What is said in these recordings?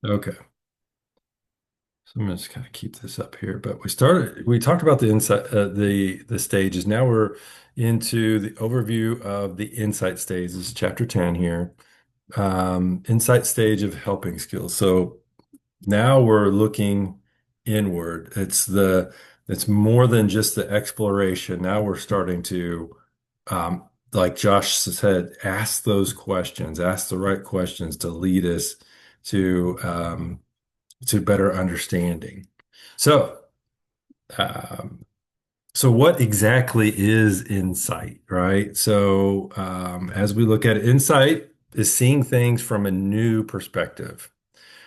Okay. So I'm gonna just kind of keep this up here. But we talked about the insight, the stages. Now we're into the overview of the insight stage. This is chapter 10 here. Insight stage of helping skills. So now we're looking inward. It's more than just the exploration. Now we're starting to, like Josh said, ask those questions, ask the right questions to lead us to better understanding. So, um, so what exactly is insight, right? So, as we look at it, insight is seeing things from a new perspective.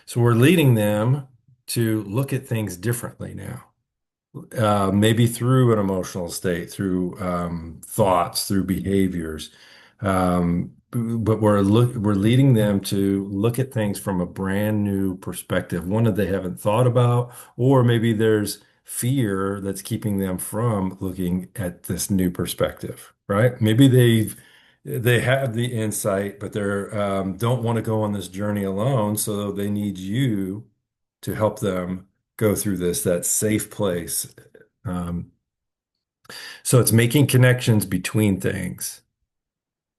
So we're leading them to look at things differently now, maybe through an emotional state, through thoughts, through behaviors. But we're leading them to look at things from a brand new perspective, one that they haven't thought about, or maybe there's fear that's keeping them from looking at this new perspective, right? Maybe they have the insight, but they're don't want to go on this journey alone, so they need you to help them go through that safe place. Um, so it's making connections between things,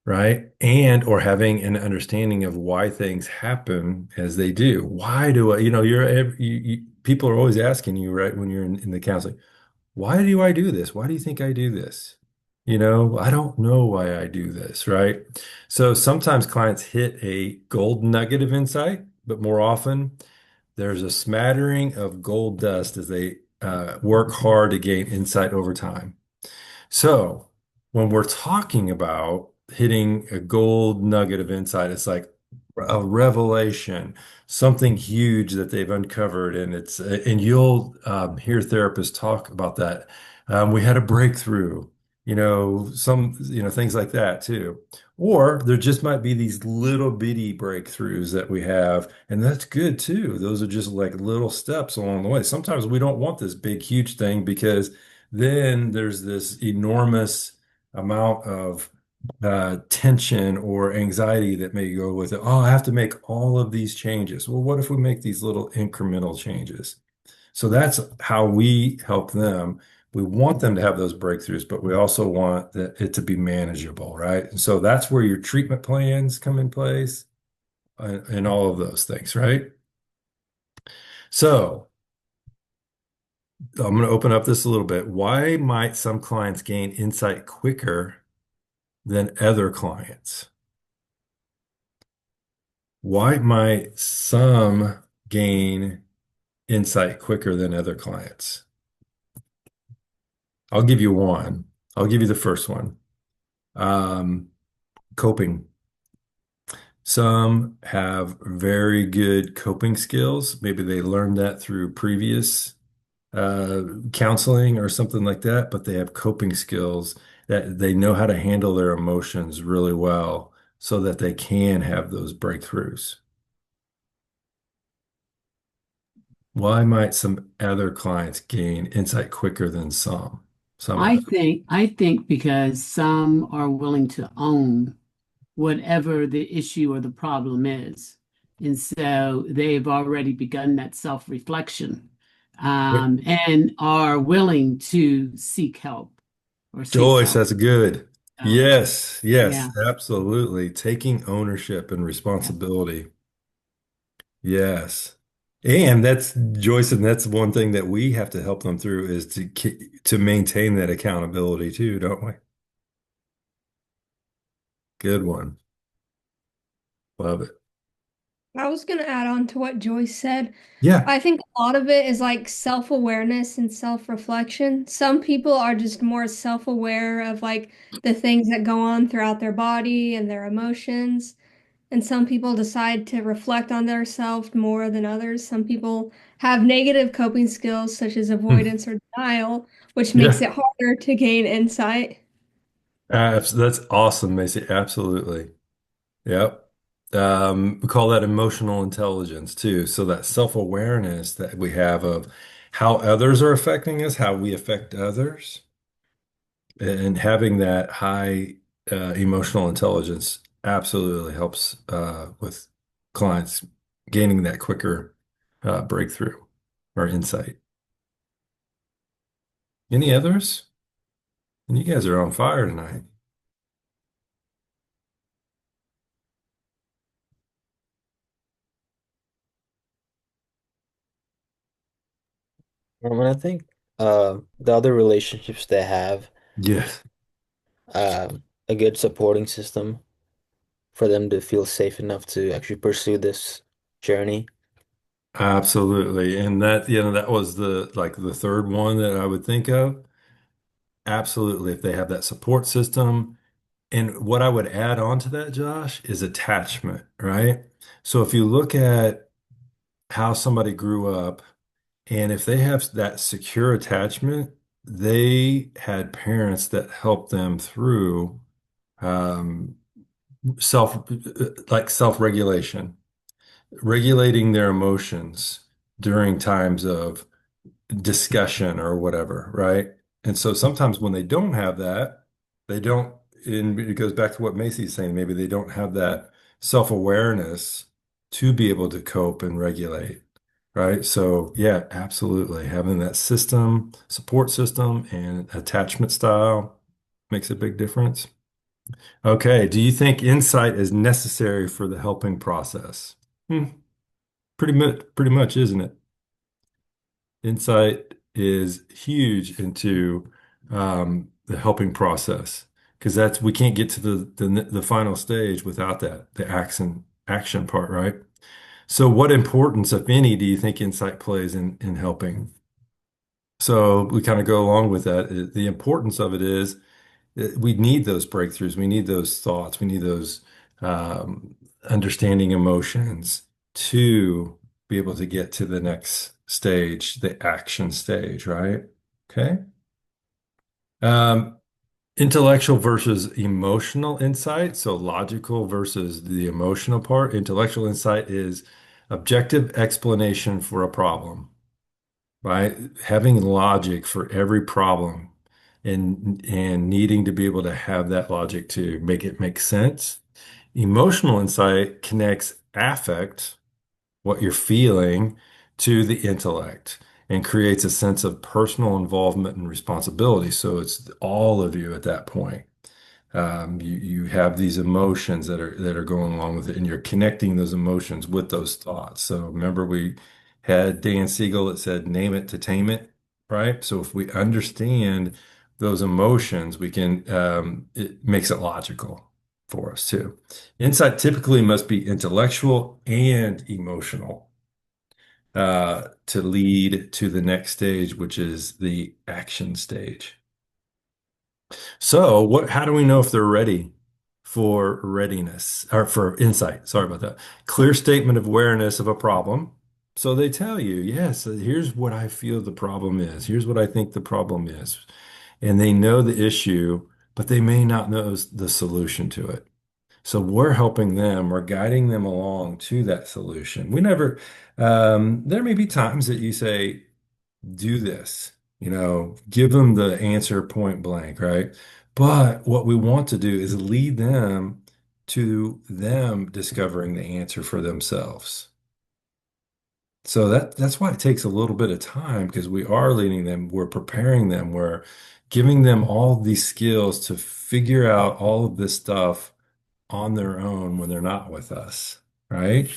right? And or having an understanding of why things happen as they do. Why do I, people are always asking you, right, when you're in the counseling, why do I do this? Why do you think I do this? I don't know why I do this, right? So sometimes clients hit a gold nugget of insight, but more often there's a smattering of gold dust as they work hard to gain insight over time. So when we're talking about hitting a gold nugget of insight, it's like a revelation, something huge that they've uncovered, and you'll hear therapists talk about that. We had a breakthrough, things like that too. Or there just might be these little bitty breakthroughs that we have, and that's good too. Those are just like little steps along the way. Sometimes we don't want this big, huge thing because then there's this enormous amount of tension or anxiety that may go with it. Oh, I have to make all of these changes. Well, what if we make these little incremental changes? So that's how we help them. We want them to have those breakthroughs, but we also want it to be manageable, right? And so that's where your treatment plans come in place and all of those things, right? So I'm going to open up this a little bit. Why might some clients gain insight quicker than other clients? Why might some gain insight quicker than other clients? I'll give you one. I'll give you the first one. Um, Coping. Some have very good coping skills. Maybe they learned that through previous counseling or something like that, but they have coping skills that they know how to handle their emotions really well so that they can have those breakthroughs. Why might some other clients gain insight quicker than some I other? think I think because some are willing to own whatever the issue or the problem is. And so they've already begun that self-reflection, and are willing to seek help or seek Joyce, help. that's good. So, Yes, yes, yeah, absolutely. Taking ownership and yeah. responsibility. Yes. And that's Joyce, and that's one thing that we have to help them through is to maintain that accountability too, don't we? Good one. Love it. I was going to add on to what Joyce said. Yeah. I think a lot of it is like self-awareness and self-reflection. Some people are just more self-aware of like the things that go on throughout their body and their emotions. And some people decide to reflect on themselves more than others. Some people have negative coping skills such as Hmm. avoidance or denial, which makes Yeah. it harder to gain insight. That's awesome, Macy. Absolutely. Yep. We call that emotional intelligence too. So that self-awareness that we have of how others are affecting us, how we affect others, and having that high emotional intelligence absolutely helps with clients gaining that quicker breakthrough or insight. Any others? And you guys are on fire tonight. And I think the other relationships they have Yes, a good supporting system for them to feel safe enough to actually pursue this journey. absolutely. And that, that was the third one that I would think of. Absolutely. If they have that support system. And what I would add on to that, Josh, is attachment, right? So if you look at how somebody grew up, and if they have that secure attachment, they had parents that helped them through um, self-regulation, regulating their emotions during times of discussion or whatever, right? And so sometimes when they don't have that, they don't, and it goes back to what Macy's saying, maybe they don't have that self-awareness to be able to cope and regulate, right? So yeah, absolutely. Having that system, support system and attachment style makes a big difference. Okay, do you think insight is necessary for the helping process? Hmm, pretty much, isn't it? Insight is huge into the helping process because that's we can't get to the final stage without that, the action part, right? So what importance, if any, do you think insight plays in helping? So we kind of go along with that. The importance of it is we need those breakthroughs. We need those thoughts. We need those understanding emotions to be able to get to the next stage, the action stage, right? Okay. Um, Intellectual versus emotional insight. So logical versus the emotional part. Intellectual insight is objective explanation for a problem, right? Having logic for every problem and needing to be able to have that logic to make it make sense. Emotional insight connects affect, what you're feeling, to the intellect and creates a sense of personal involvement and responsibility. So it's all of you at that point. You have these emotions that are going along with it, and you're connecting those emotions with those thoughts. So remember, we had Dan Siegel that said, "Name it to tame it," right? So if we understand those emotions, we can it makes it logical for us too. Insight typically must be intellectual and emotional to lead to the next stage, which is the action stage. So, how do we know if they're ready for readiness or for insight? Sorry about that. Clear statement of awareness of a problem. So they tell you, yes, here's what I feel the problem is. Here's what I think the problem is. And they know the issue, but they may not know the solution to it. So we're helping them, we're guiding them along to that solution. There may be times that you say, do this, give them the answer point blank, right? But what we want to do is lead them to them discovering the answer for themselves. So that's why it takes a little bit of time because we are leading them, we're preparing them, we're giving them all these skills to figure out all of this stuff on their own when they're not with us, right?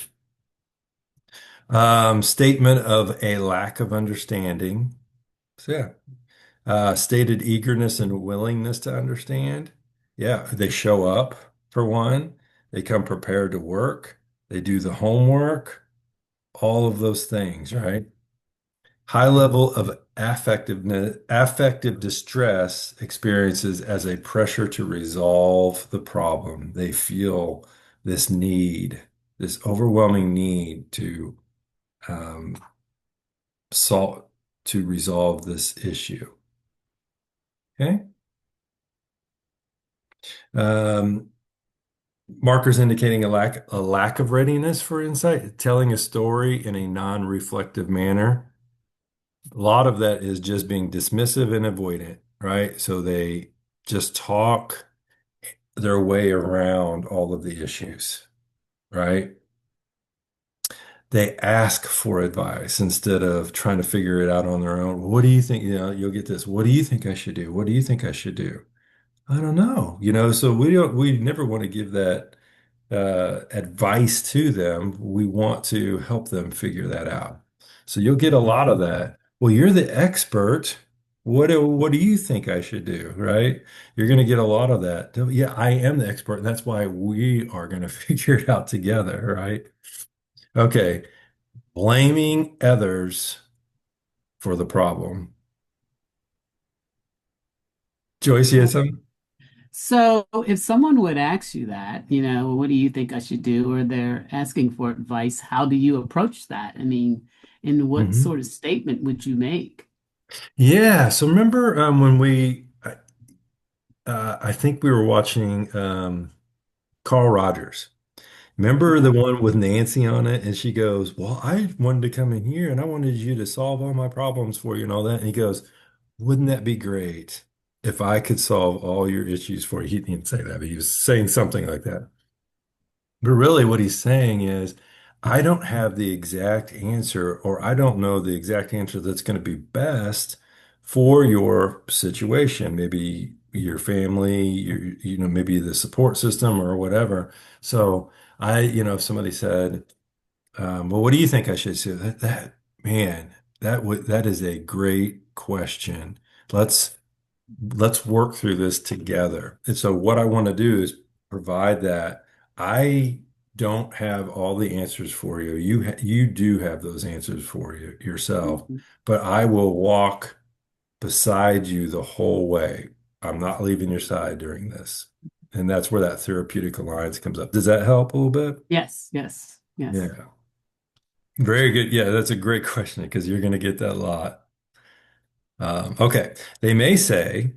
Statement of a lack of understanding. So yeah, stated eagerness and willingness to understand. Yeah, they show up for one. They come prepared to work. They do the homework, all of those things, right? High level of affective distress experiences as a pressure to resolve the problem. They feel this need, this overwhelming need to um, solve, to resolve this issue. Okay. Um, Markers indicating a lack of readiness for insight, telling a story in a non-reflective manner. A lot of that is just being dismissive and avoidant, right? So they just talk their way around all of the issues, right? they ask for advice instead of trying to figure it out on their own. What do you think? You know, you'll get this. What do you think I should do? What do you think I should do? I don't know. You know, so we never want to give that advice to them. We want to help them figure that out. So you'll get a lot of that. Well, you're the expert. What do you think I should do? Right? You're going to get a lot of that. Yeah, I am the expert, and that's why we are going to figure it out together, right? Okay. Blaming others for the problem. Joyce, you had something? So if someone would ask you that, what do you think I should do? Or they're asking for advice, how do you approach that? I mean, and what Mhm. sort of statement would you make? Yeah. So remember when I think we were watching Carl Rogers. Remember the Okay. one with Nancy on it? And she goes, well, I wanted to come in here and I wanted you to solve all my problems for you and all that. And he goes, wouldn't that be great if I could solve all your issues for you? He didn't say that, but he was saying something like that. But really, what he's saying is, I don't have the exact answer, or I don't know the exact answer that's going to be best for your situation. Maybe your family, maybe the support system or whatever. So if somebody said, well, what do you think I should do? Man, that is a great question. Let's let's work through this together. And so what I want to do is provide that. I don't have all the answers for you. You do have those answers for you yourself, Mhm. but I will walk beside you the whole way. I'm not leaving your side during this. And that's where that therapeutic alliance comes up. Does that help a little bit? Yes, yes, yes. Yeah. Very good. Yeah, that's a great question because you're going to get that a lot. Okay. They may say,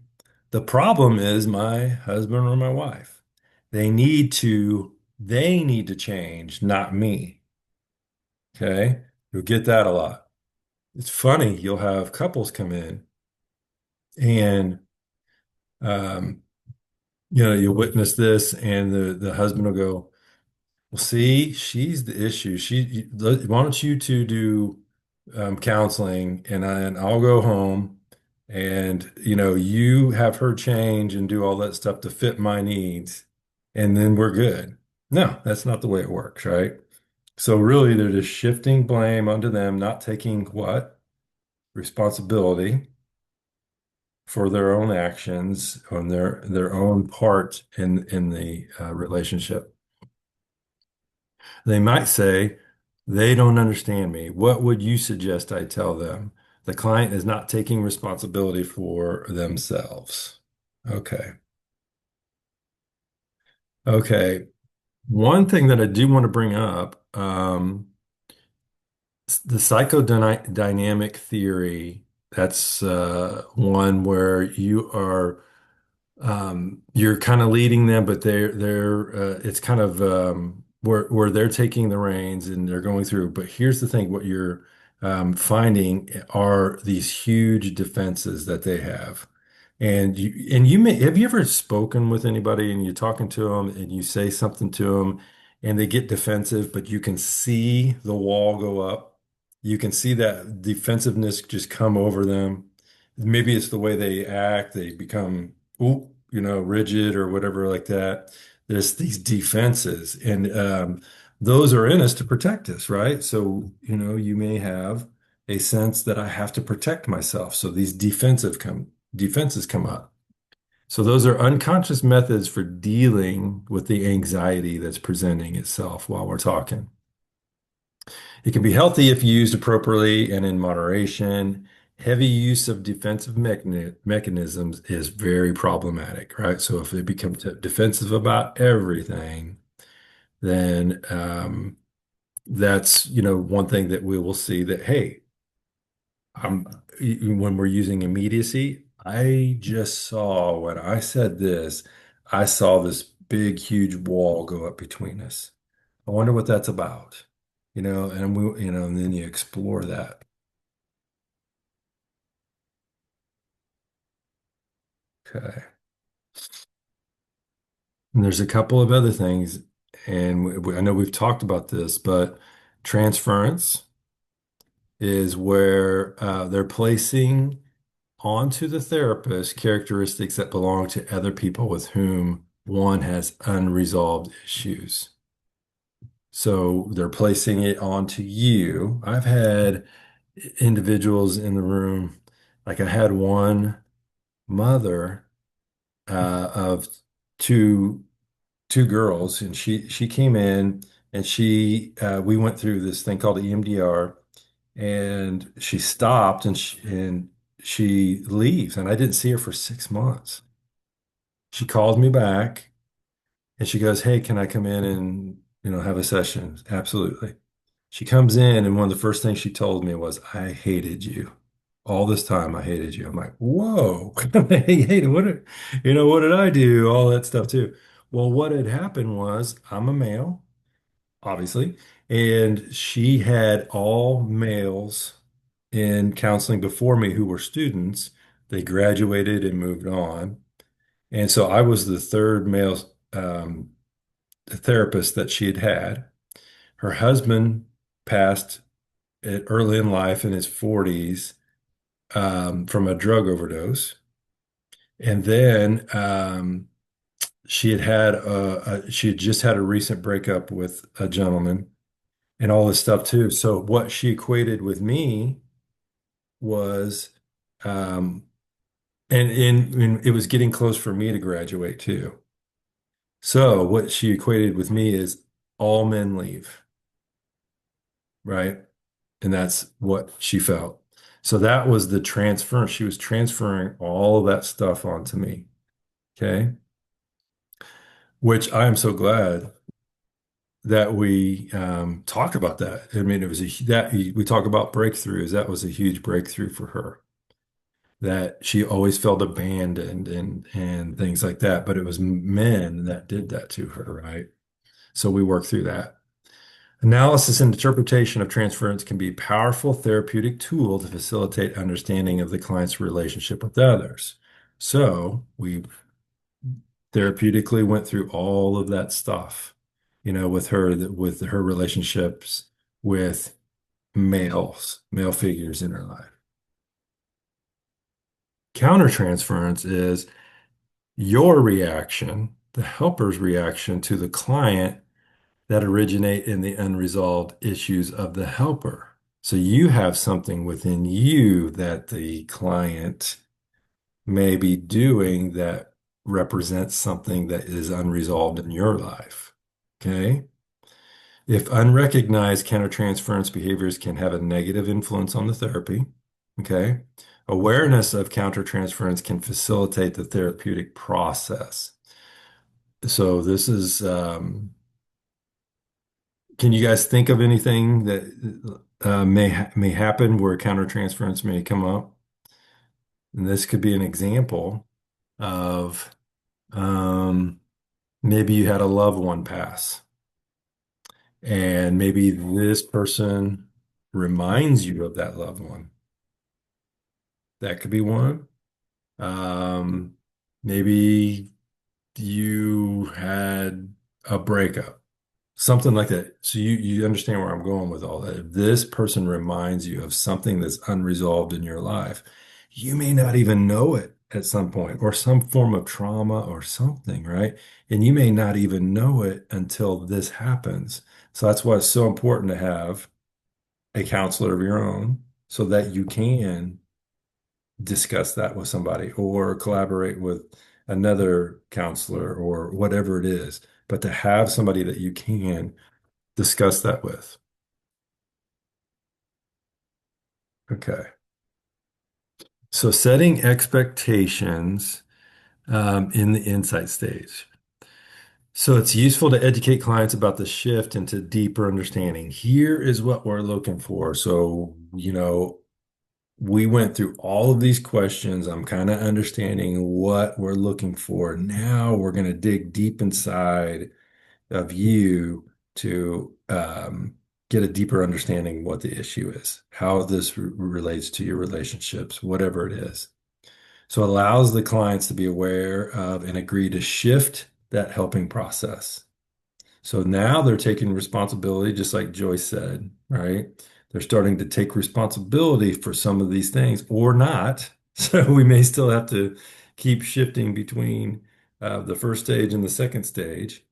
the problem is my husband or my wife. They need to change, not me. Okay. You'll get that a lot. It's funny. You'll have couples come in and, um, you'll witness this and the husband will go, well, see, she's the issue. Why don't you two do counseling and I'll go home and you have her change and do all that stuff to fit my needs and then we're good. No, that's not the way it works, right? So really they're just shifting blame onto them, not taking what? Responsibility for their own actions on their own part in the relationship. They might say, they don't understand me. What would you suggest I tell them? The client is not taking responsibility for themselves. Okay. Okay. One thing that I do want to bring up, the psychodynamic theory, that's one where you're kind of leading them, but it's kind of where they're taking the reins and they're going through. But here's the thing: what you're finding are these huge defenses that they have, and you may have you ever spoken with anybody and you're talking to them and you say something to them and they get defensive, but you can see the wall go up. You can see that defensiveness just come over them. Maybe it's the way they act. They become oop, rigid or whatever like that. There's these defenses, and those are in us to protect us, right? So, you may have a sense that I have to protect myself. So these defenses come up. So those are unconscious methods for dealing with the anxiety that's presenting itself while we're talking. It can be healthy if used appropriately and in moderation. Heavy use of defensive mechanisms is very problematic, right? So if they become defensive about everything, then that's, one thing that we will see that, hey, I'm when we're using immediacy, I just saw when I said this, I saw this big, huge wall go up between us. I wonder what that's about, and then you explore that. Okay. And there's a couple of other things, and I know we've talked about this, but Transference is where they're placing onto the therapist characteristics that belong to other people with whom one has unresolved issues. So they're placing it onto you. I've had individuals in the room, like I had one mother of two two girls, and she came in and she we went through this thing called EMDR, and she stopped and she leaves, and I didn't see her for 6 months. She called me back and she goes, "Hey, can I come in and have a session?" Absolutely. She comes in, and one of the first things she told me was, "I hated you. All this time I hated you." I'm like, "Whoa." Hey, hated what did I do? All that stuff too. Well, what had happened was I'm a male, obviously, and she had all males in counseling before me who were students. They graduated and moved on. And so I was the third male therapist that she had had. Her husband passed early in life in his 40s from a drug overdose. And then she had just had a recent breakup with a gentleman and all this stuff too. So what she equated with me was, um, and it was getting close for me to graduate too. So what she equated with me is all men leave, right? And that's what she felt. So that was the transfer. She was transferring all of that stuff onto me. Okay. Which I am so glad that we talk about that. I mean, it was that we talk about breakthroughs. That was a huge breakthrough for her. That she always felt abandoned and things like that. But it was men that did that to her, right? So we worked through that. Analysis and interpretation of transference can be a powerful therapeutic tool to facilitate understanding of the client's relationship with others. So we therapeutically went through all of that stuff, with her relationships with male figures in her life. Countertransference is your reaction, the helper's reaction to the client that originate in the unresolved issues of the helper. So you have something within you that the client may be doing that represents something that is unresolved in your life. Okay. If unrecognized countertransference behaviors can have a negative influence on the therapy. Okay. Awareness of countertransference can facilitate the therapeutic process. So this is, can you guys think of anything that may happen where countertransference may come up? And this could be an example of maybe you had a loved one pass, and maybe this person reminds you of that loved one. That could be one. Um, Maybe you had a breakup, something like that. So you understand where I'm going with all that. If this person reminds you of something that's unresolved in your life, you may not even know it at some point, or some form of trauma or something, right? And you may not even know it until this happens. So that's why it's so important to have a counselor of your own so that you can discuss that with somebody or collaborate with another counselor or whatever it is, but to have somebody that you can discuss that with. Okay. So setting expectations in the insight stage. So it's useful to educate clients about the shift into deeper understanding. Here is what we're looking for. So, we went through all of these questions. I'm kind of understanding what we're looking for. Now we're going to dig deep inside of you to get a deeper understanding of what the issue is, how this relates to your relationships, whatever it is. So it allows the clients to be aware of and agree to shift that helping process. So now they're taking responsibility, just like Joyce said, right? They're starting to take responsibility for some of these things or not. So we may still have to keep shifting between the first stage and the second stage,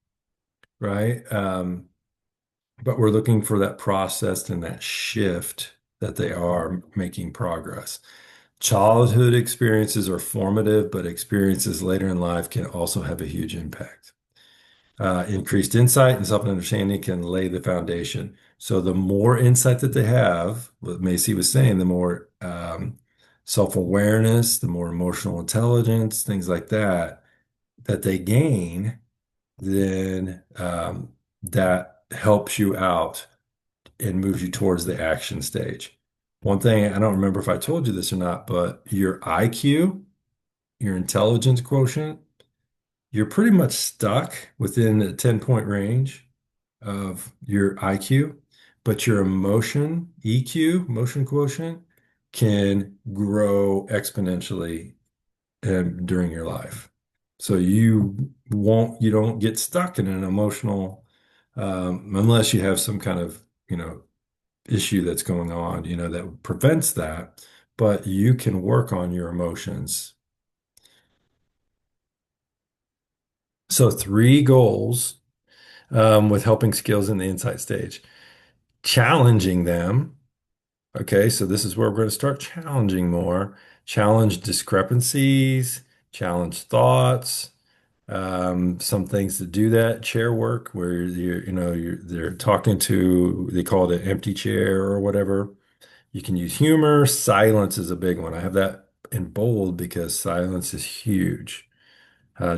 right? But we're looking for that process and that shift that they are making progress. Childhood experiences are formative, but experiences later in life can also have a huge impact. Increased insight and self-understanding can lay the foundation. So the more insight that they have, what Macy was saying, the more self-awareness, the more emotional intelligence, things like that, that they gain, then that helps you out and moves you towards the action stage. One thing, I don't remember if I told you this or not, but your IQ, your intelligence quotient, you're pretty much stuck within a 10-point range of your IQ, but your emotion, EQ, motion quotient, can grow exponentially during your life. So you don't get stuck in an emotional, unless you have some kind of, issue that's going on, that prevents that, but you can work on your emotions. So three goals with helping skills in the insight stage. Challenging them. Okay, so this is where we're going to start challenging more. Challenge discrepancies, challenge thoughts, some things to do that chair work where they're talking to, they call it an empty chair or whatever. You can use humor. Silence is a big one. I have that in bold because silence is huge.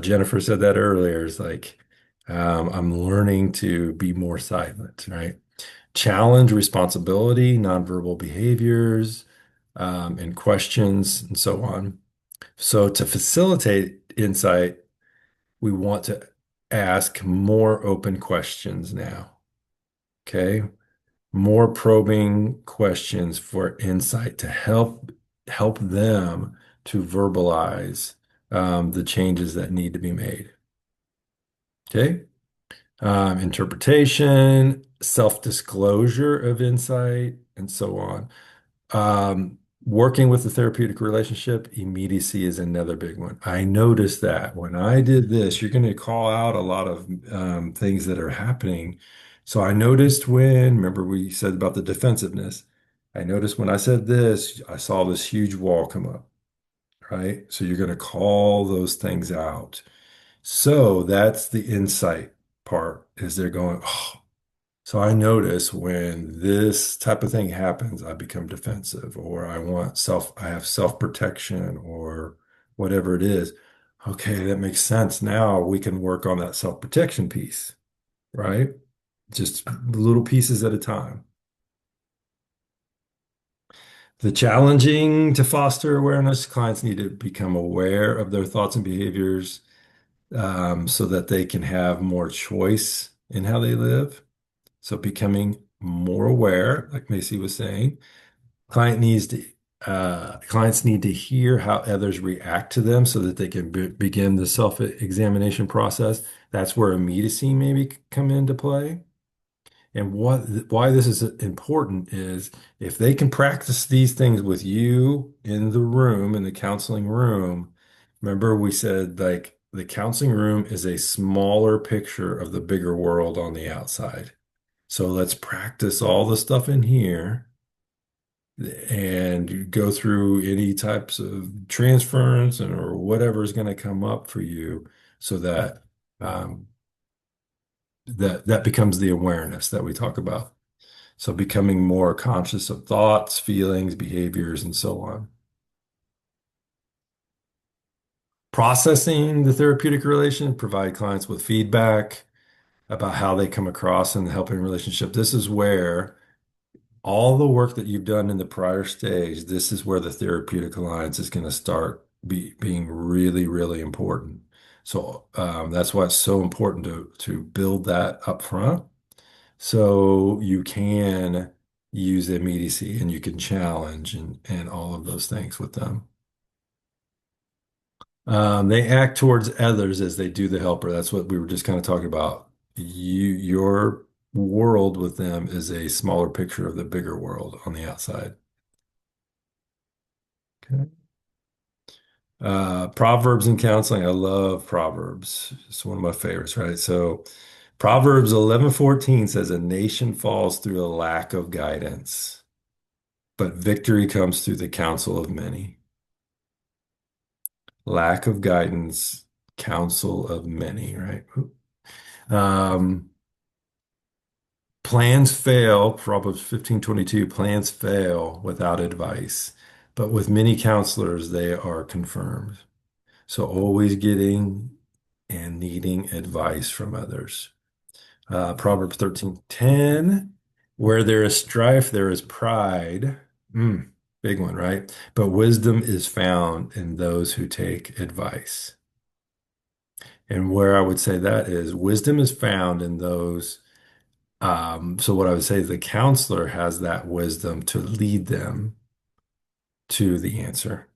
Jennifer said that earlier. It's like, I'm learning to be more silent, right? Challenge responsibility, nonverbal behaviors, and questions, and so on. So, to facilitate insight, we want to ask more open questions now. Okay. More probing questions for insight to help them to verbalize the changes that need to be made. Okay. Interpretation, self-disclosure of insight, and so on. Working with the therapeutic relationship, immediacy is another big one. I noticed that when I did this, you're going to call out a lot of things that are happening. So I noticed remember we said about the defensiveness. I noticed when I said this, I saw this huge wall come up, right? So you're going to call those things out. So that's the insight part, is they're going, oh. So I notice when this type of thing happens, I become defensive, or I have self-protection, or whatever it is. Okay, that makes sense. Now we can work on that self-protection piece, right? Just little pieces at a time. The challenging to foster awareness, clients need to become aware of their thoughts and behaviors, so that they can have more choice in how they live. So becoming more aware, like Macy was saying, clients need to hear how others react to them so that they can begin the self-examination process. That's where immediacy maybe come into play. And why this is important is if they can practice these things with you in the room, in the counseling room, remember we said like the counseling room is a smaller picture of the bigger world on the outside. So let's practice all the stuff in here and go through any types of transference or whatever is going to come up for you so that that becomes the awareness that we talk about. So becoming more conscious of thoughts, feelings, behaviors, and so on. Processing the therapeutic relation, provide clients with feedback about how they come across in the helping relationship. This is where all the work that you've done in the prior stage, this is where the therapeutic alliance is going to start being really, really important. So that's why it's so important to build that up front so you can use immediacy and you can challenge and all of those things with them. They act towards others as they do the helper. That's what we were just kind of talking about. your world with them is a smaller picture of the bigger world on the outside. Okay. Proverbs and counseling. I love Proverbs. It's one of my favorites, right? So Proverbs 11:14 says, "A nation falls through a lack of guidance, but victory comes through the counsel of many." Lack of guidance, counsel of many, right? Um, Plans fail, Proverbs 15:22, plans fail without advice, but with many counselors they are confirmed. So always getting and needing advice from others. Proverbs 13:10, where there is strife, there is pride. Big one, right? But wisdom is found in those who take advice. And where I would say that is wisdom is found in those. So what I would say is the counselor has that wisdom to lead them to the answer.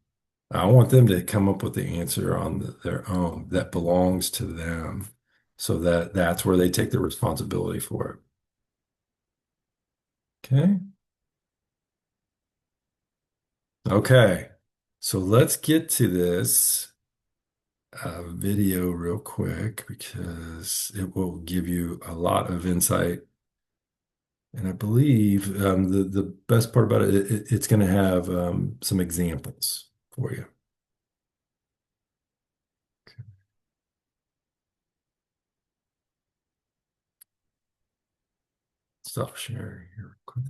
I want them to come up with the answer on their own that belongs to them, so that that's where they take the responsibility for it. Okay. Okay. So let's get to this video real quick because it will give you a lot of insight. And I believe the best part about it's going to have some examples for you. Stop sharing here real quick.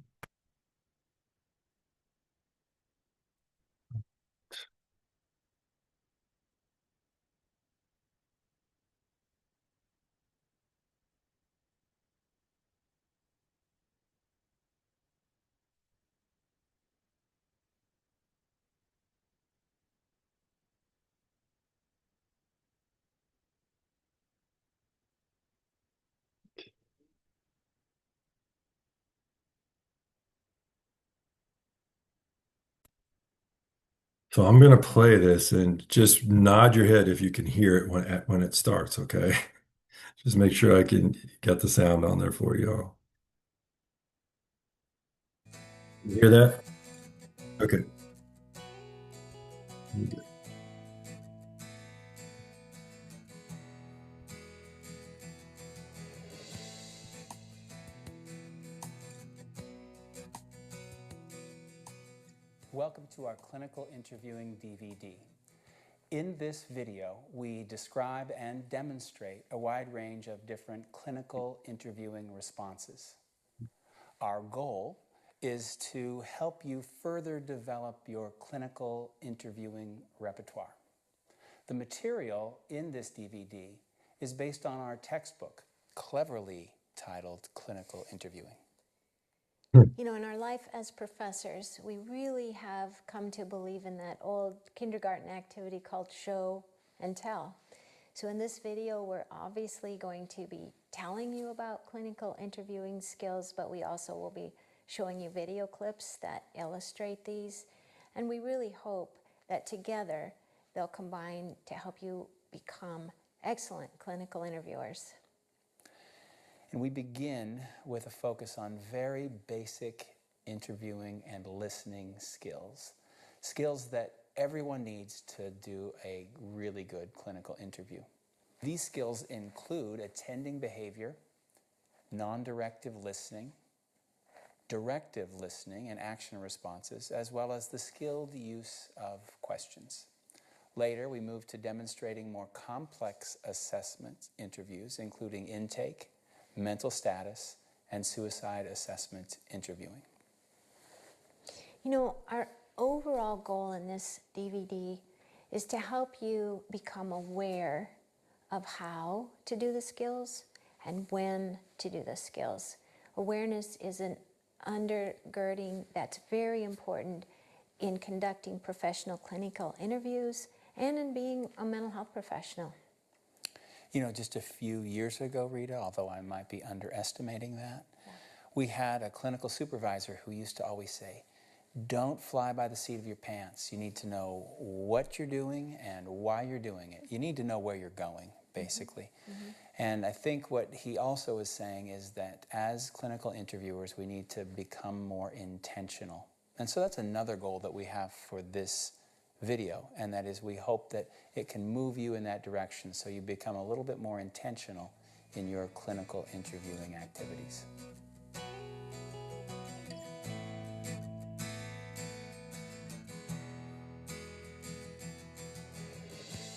So I'm going to play this and just nod your head if you can hear it when it starts, okay? Just make sure I can get the sound on there for you all. You hear that? Okay. Welcome to our clinical interviewing DVD. In this video, we describe and demonstrate a wide range of different clinical interviewing responses. Our goal is to help you further develop your clinical interviewing repertoire. The material in this DVD is based on our textbook, cleverly titled Clinical Interviewing. You know, in our life as professors, we really have come to believe in that old kindergarten activity called show and tell. So in this video, we're obviously going to be telling you about clinical interviewing skills, but we also will be showing you video clips that illustrate these. And we really hope that together they'll combine to help you become excellent clinical interviewers. And we begin with a focus on very basic interviewing and listening skills. Skills that everyone needs to do a really good clinical interview. These skills include attending behavior, non-directive listening, directive listening and action responses, as well as the skilled use of questions. Later, we move to demonstrating more complex assessment interviews, including intake, mental status, and suicide assessment interviewing. You know, our overall goal in this DVD is to help you become aware of how to do the skills and when to do the skills. Awareness is an undergirding that's very important in conducting professional clinical interviews and in being a mental health professional. You know, just a few years ago, Rita, although I might be underestimating that, we had a clinical supervisor who used to always say, don't fly by the seat of your pants. You need to know what you're doing and why you're doing it. You need to know where you're going basically. And I think what he also is saying is that as clinical interviewers, we need to become more intentional. And so that's another goal that we have for this video, and that is we hope that it can move you in that direction so you become a little bit more intentional in your clinical interviewing activities.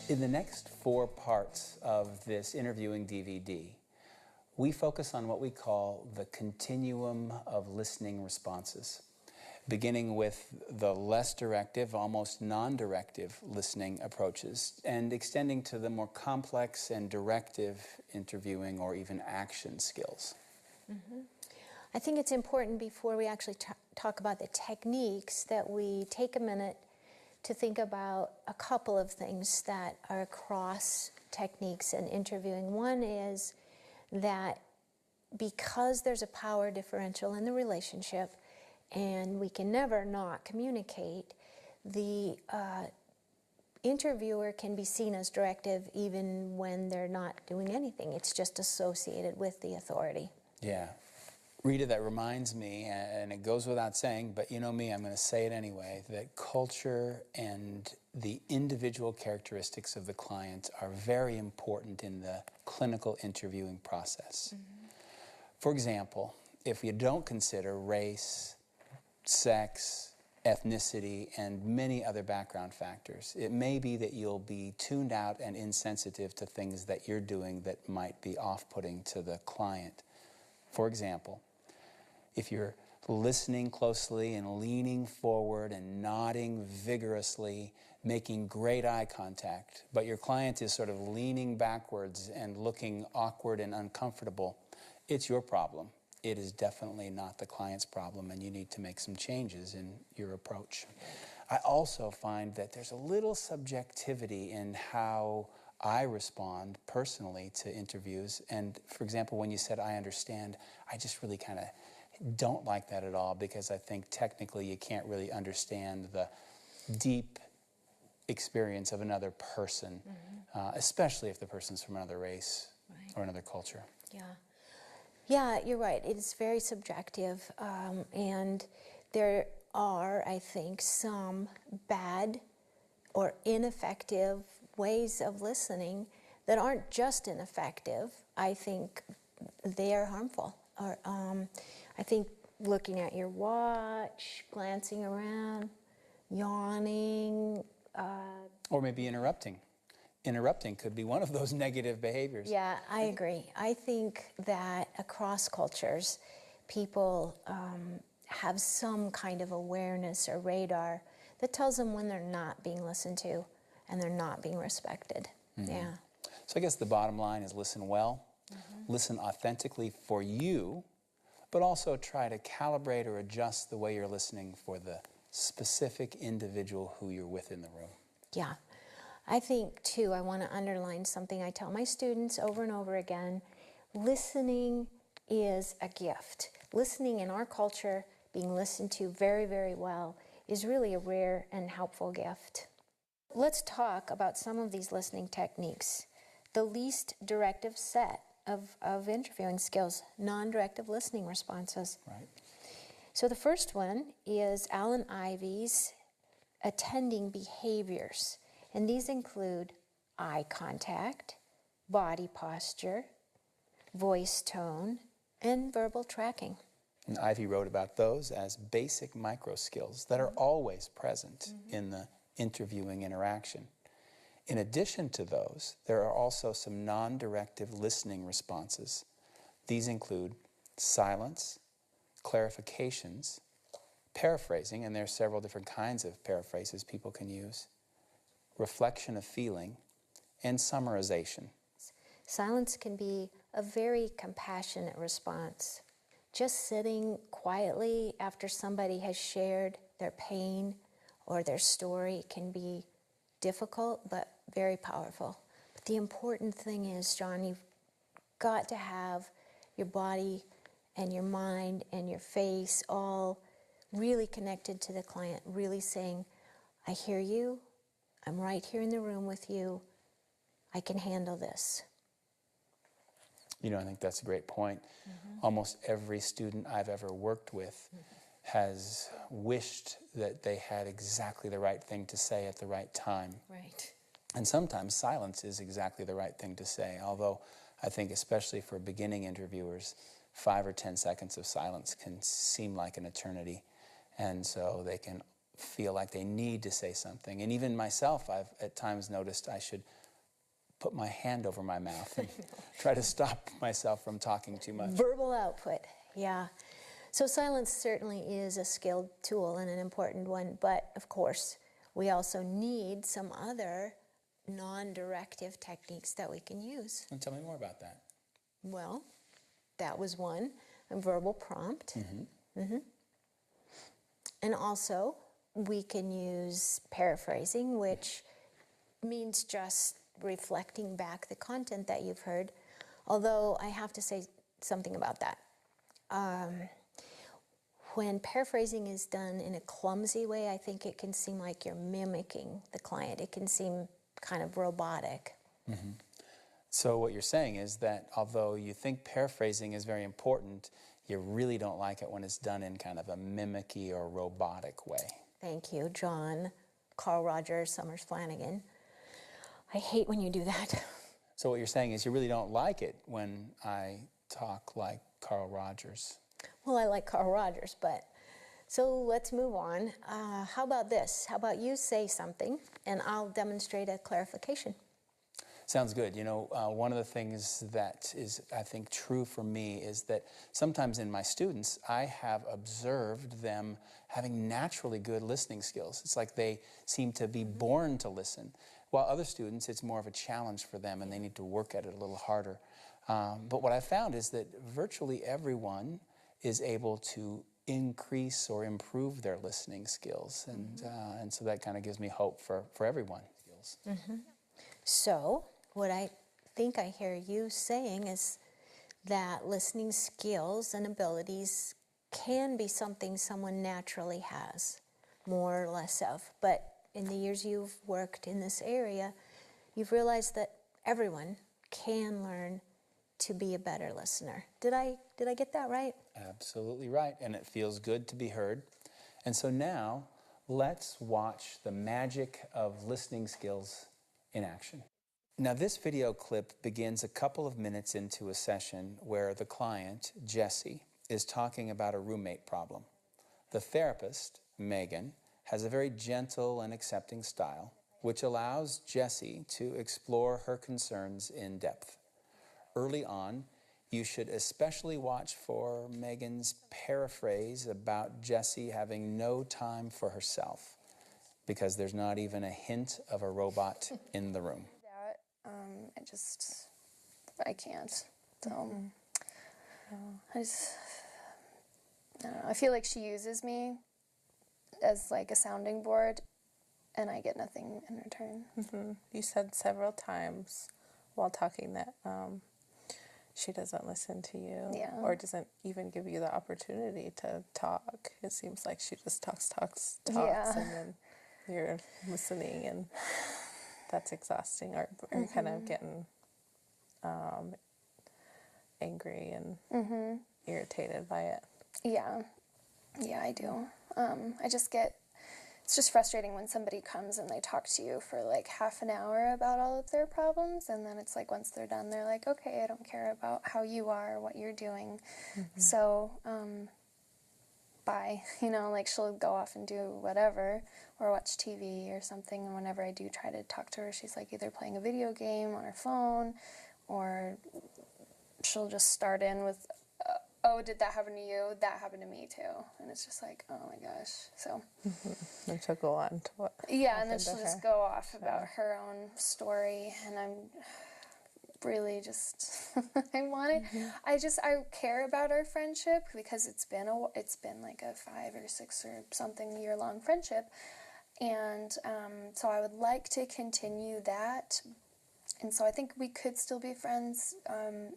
In the next 4 parts of this interviewing DVD, we focus on what we call the continuum of listening responses, beginning with the less directive, almost non-directive listening approaches, and extending to the more complex and directive interviewing or even action skills. I think it's important before we actually talk about the techniques that we take a minute to think about a couple of things that are across techniques and interviewing. One is that because there's a power differential in the relationship and we can never not communicate, the interviewer can be seen as directive even when they're not doing anything. It's just associated with the authority. Yeah. Rita, that reminds me, and it goes without saying, but you know me, I'm going to say it anyway, that culture and the individual characteristics of the client are very important in the clinical interviewing process. For example, if you don't consider race, sex, ethnicity, and many other background factors, it may be that you'll be tuned out and insensitive to things that you're doing that might be off-putting to the client. For example, if you're listening closely and leaning forward and nodding vigorously, making great eye contact, but your client is sort of leaning backwards and looking awkward and uncomfortable, it's your problem. It is definitely not the client's problem, and you need to make some changes in your approach. I also find that there's a little subjectivity in how I respond personally to interviews. And for example, when you said, I understand, I just really kind of don't like that at all, because I think technically you can't really understand the deep experience of another person, especially if the person's from another race or another culture. Yeah, you're right. It is very subjective, and there are, I think, some bad or ineffective ways of listening that aren't just ineffective. I think they are harmful. Or, I think looking at your watch, glancing around, yawning. Or maybe interrupting. Interrupting could be one of those negative behaviors. Yeah, I agree. I think that across cultures, people have some kind of awareness or radar that tells them when they're not being listened to and they're not being respected. Yeah. So I guess the bottom line is listen well, listen authentically for you, but also try to calibrate or adjust the way you're listening for the specific individual who you're with in the room. Yeah. I think, too, I want to underline something I tell my students over and over again. Listening is a gift. Listening in our culture, being listened to very, very well, is really a rare and helpful gift. Let's talk about some of these listening techniques. The least directive set of interviewing skills, non-directive listening responses. Right. So the first one is Alan Ivey's attending behaviors. And these include eye contact, body posture, voice tone, and verbal tracking. And Ivey wrote about those as basic micro skills that are always present in the interviewing interaction. In addition to those, there are also some non-directive listening responses. These include silence, clarifications, paraphrasing, and there are several different kinds of paraphrases people can use, reflection of feeling, and summarization. Silence can be a very compassionate response. Just sitting quietly after somebody has shared their pain or their story can be difficult but very powerful. But the important thing is, John, you've got to have your body and your mind and your face all really connected to the client, really saying, I hear you, I'm right here in the room with you, I can handle this. You know, I think that's a great point. Almost every student I've ever worked with has wished that they had exactly the right thing to say at the right time. Right. And sometimes silence is exactly the right thing to say, although I think especially for beginning interviewers, 5 or 10 seconds of silence can seem like an eternity. And so they can feel like they need to say something. And even myself, I've at times noticed I should put my hand over my mouth and try to stop myself from talking too much. Verbal output, yeah. So silence certainly is a skilled tool and an important one, but of course, we also need some other non-directive techniques that we can use. And tell me more about that. Well, that was one, a verbal prompt. And also, we can use paraphrasing, which means just reflecting back the content that you've heard. Although I have to say something about that. When paraphrasing is done in a clumsy way, I think it can seem like you're mimicking the client. It can seem kind of robotic. So what you're saying is that although you think paraphrasing is very important, you really don't like it when it's done in kind of a mimicky or robotic way. Thank you, John, Carl Rogers, Summers Flanagan. I hate when you do that. So what you're saying is you really don't like it when I talk like Carl Rogers. Well, I like Carl Rogers, but so let's move on. How about this? How about you say something and I'll demonstrate a clarification? Sounds good. You know, one of the things that is, I think, true for me is that sometimes in my students, I have observed them having naturally good listening skills. It's like they seem to be born to listen, while other students, it's more of a challenge for them and they need to work at it a little harder. But what I found is that virtually everyone is able to increase or improve their listening skills. And so that kind of gives me hope for everyone. So what I think I hear you saying is that listening skills and abilities can be something someone naturally has, more or less of. But in the years you've worked in this area, you've realized that everyone can learn to be a better listener. Did I get that right? Absolutely right, and it feels good to be heard. And so now, let's watch the magic of listening skills in action. Now, this video clip begins a couple of minutes into a session where the client, Jessie, is talking about a roommate problem. The therapist, Megan, has a very gentle and accepting style, which allows Jessie to explore her concerns in depth. Early on, you should especially watch for Megan's paraphrase about Jessie having no time for herself, because there's not even a hint of a robot in the room. I can't. So I don't know. I feel like she uses me as like a sounding board, and I get nothing in return. You said several times while talking that she doesn't listen to you, or doesn't even give you the opportunity to talk. It seems like she just talks, and then you're listening, and that's exhausting. Or you're kind of getting angry and irritated by it. Yeah, I do. It's just frustrating when somebody comes and they talk to you for like half an hour about all of their problems, and then it's like once they're done, they're like, okay, I don't care about how you are, what you're doing. So, bye. You know, like she'll go off and do whatever, or watch TV or something, and whenever I do try to talk to her, she's like either playing a video game on her phone, or she'll just start in with, oh, did that happen to you? That happened to me too. And it's just like, oh my gosh. So And she'll go on to what and then happened she'll to just her. go off about her own story, and I'm really just I care about our friendship because it's been like a 5 or 6 or something year-long friendship, and so I would like to continue that. And so I think we could still be friends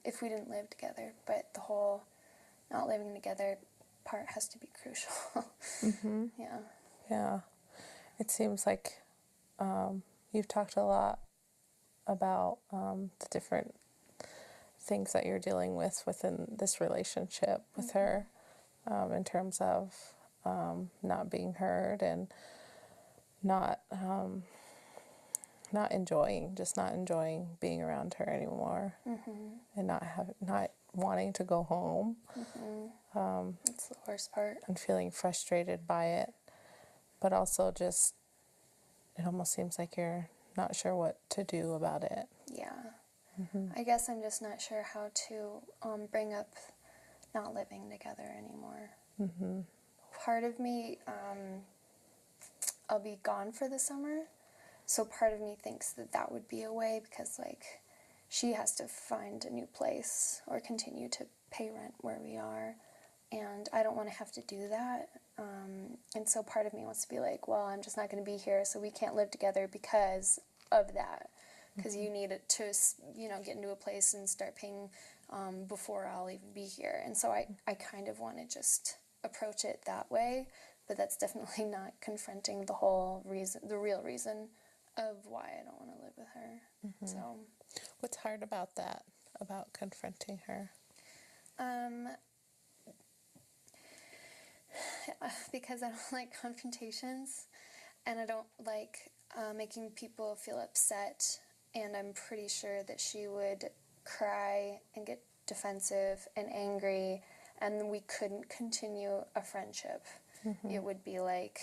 if we didn't live together, but the whole not living together part has to be crucial. Yeah. It seems like you've talked a lot about the different things that you're dealing with within this relationship with her, in terms of not being heard and not not enjoying being around her anymore, and not wanting to go home. That's the worst part. And feeling frustrated by it, but also just, it almost seems like you're not sure what to do about it. Yeah. I guess I'm just not sure how to bring up not living together anymore. Part of me, I'll be gone for the summer, so part of me thinks that that would be a way, because like she has to find a new place or continue to pay rent where we are, and I don't want to have to do that. And so part of me wants to be like, well, I'm just not going to be here, so we can't live together because of that. Because you need it to, you know, get into a place and start paying before I'll even be here. And so I kind of want to just approach it that way, but that's definitely not confronting the whole reason, the real reason of why I don't want to live with her. So, What's hard about that, about confronting her? Because I don't like confrontations, and I don't like making people feel upset. And I'm pretty sure that she would cry and get defensive and angry, and we couldn't continue a friendship. It would be like,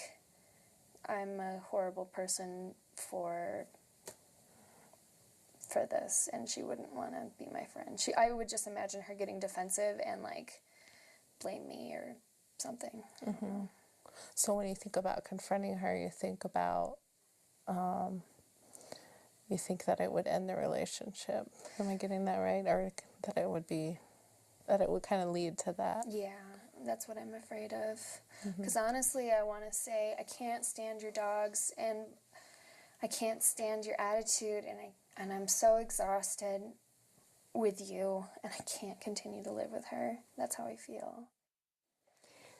I'm a horrible person for this, and she wouldn't want to be my friend. I would just imagine her getting defensive and like blame me or something. So when you think about confronting her, you think about you think that it would end the relationship. Am I getting that right? Or that it would kind of lead to that? Yeah, that's what I'm afraid of. Because honestly, I want to say, I can't stand your dogs, and I can't stand your attitude, and I'm so exhausted with you, and I can't continue to live with her. That's how I feel.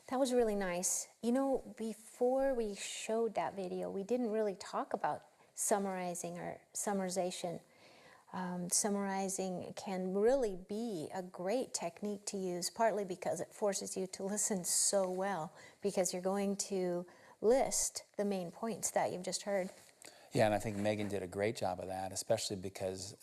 That was really nice. You know, before we showed that video, we didn't really talk about summarizing or summarization. Summarizing can really be a great technique to use, partly because it forces you to listen so well, because you're going to list the main points that you've just heard. Yeah, and I think Megan did a great job of that, especially because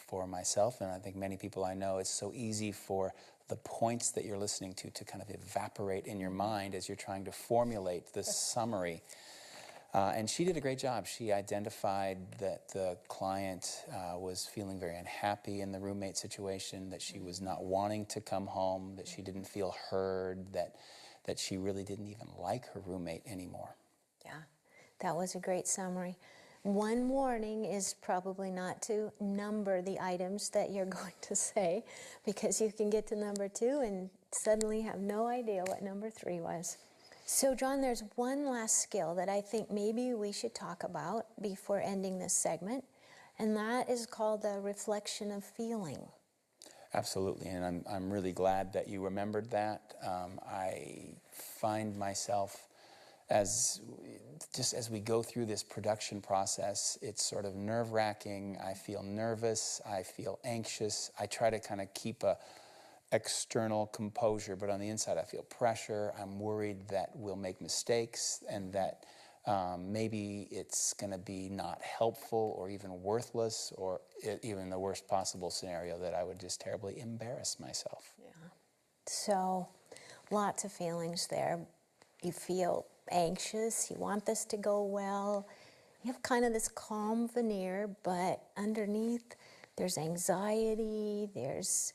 for myself, and I think many people I know, it's so easy for the points that you're listening to kind of evaporate in your mind as you're trying to formulate this summary. And she did a great job. She identified that the client was feeling very unhappy in the roommate situation, that she was not wanting to come home, that she didn't feel heard, that she really didn't even like her roommate anymore. Yeah, that was a great summary. One warning is probably not to number the items that you're going to say, because you can get to number 2 and suddenly have no idea what number 3 was. So, John, there's one last skill that I think maybe we should talk about before ending this segment, and that is called the reflection of feeling. Absolutely, and I'm really glad that you remembered that. I find myself, as we go through this production process, it's sort of nerve-wracking. I feel nervous, I feel anxious. I try to kind of keep a external composure, but on the inside I feel pressure. I'm worried that we'll make mistakes, and that maybe it's going to be not helpful or even worthless, or even the worst possible scenario, that I would just terribly embarrass myself. Yeah. So, lots of feelings there. You feel anxious, you want this to go well. You have kind of this calm veneer, but underneath there's anxiety, there's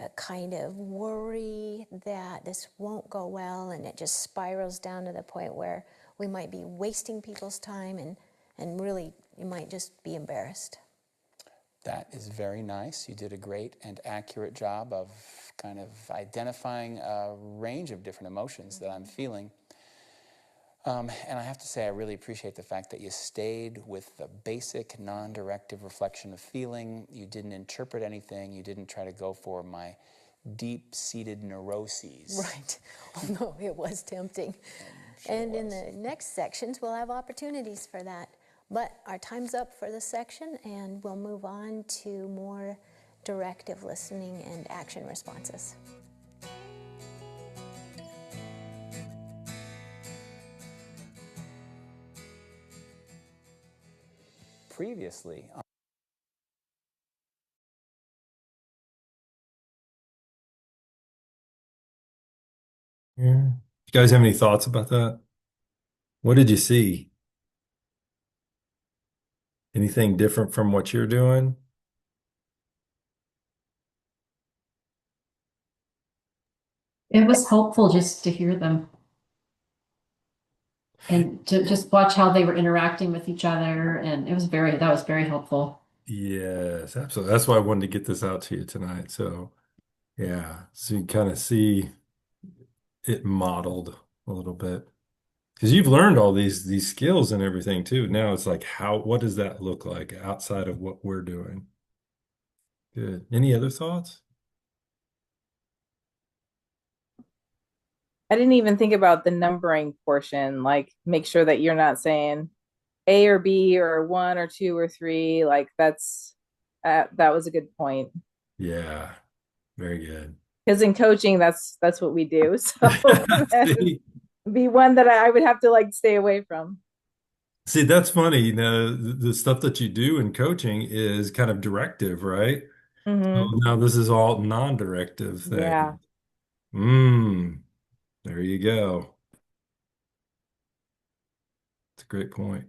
a kind of worry that this won't go well, and it just spirals down to the point where we might be wasting people's time, and really you might just be embarrassed. That is very nice. You did a great and accurate job of kind of identifying a range of different emotions that I'm feeling. And I have to say, I really appreciate the fact that you stayed with the basic, non-directive reflection of feeling. You didn't interpret anything. You didn't try to go for my deep-seated neuroses. Right. Although it was tempting. And in the next sections, we'll have opportunities for that. But our time's up for this section, and we'll move on to more directive listening and action responses. Previously, Yeah. You guys have any thoughts about that? What did you see? Anything different from what you're doing? It was helpful just to hear them and to just watch how they were interacting with each other. And that was very helpful. Yes, absolutely. That's why I wanted to get this out to you tonight. So, yeah, so you kind of see it modeled a little bit. Because you've learned all these skills and everything too. Now it's like what does that look like outside of what we're doing? Good. Any other thoughts? I didn't even think about the numbering portion, like make sure that you're not saying A or B or 1 or 2 or 3. Like that was a good point. Yeah, very good. Because in coaching, that's what we do. So See? be one that I would have to like stay away from. See, that's funny. You know, the stuff that you do in coaching is kind of directive, right? So Mm-hmm. now this is all non-directive Yeah. thing. There you go. It's a great point.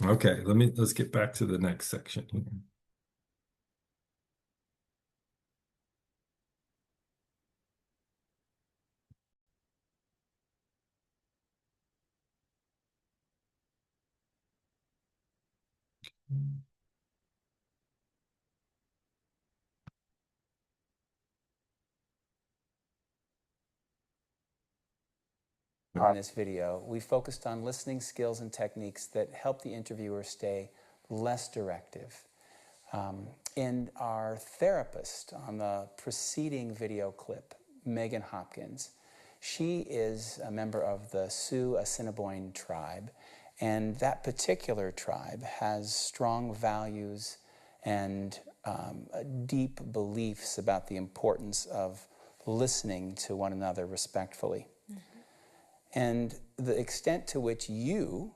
Okay, let's get back to the next section here. in this video, we focused on listening skills and techniques that help the interviewer stay less directive. In our therapist on the preceding video clip, Megan Hopkins, she is a member of the Sioux Assiniboine tribe, and that particular tribe has strong values and deep beliefs about the importance of listening to one another respectfully. And the extent to which you,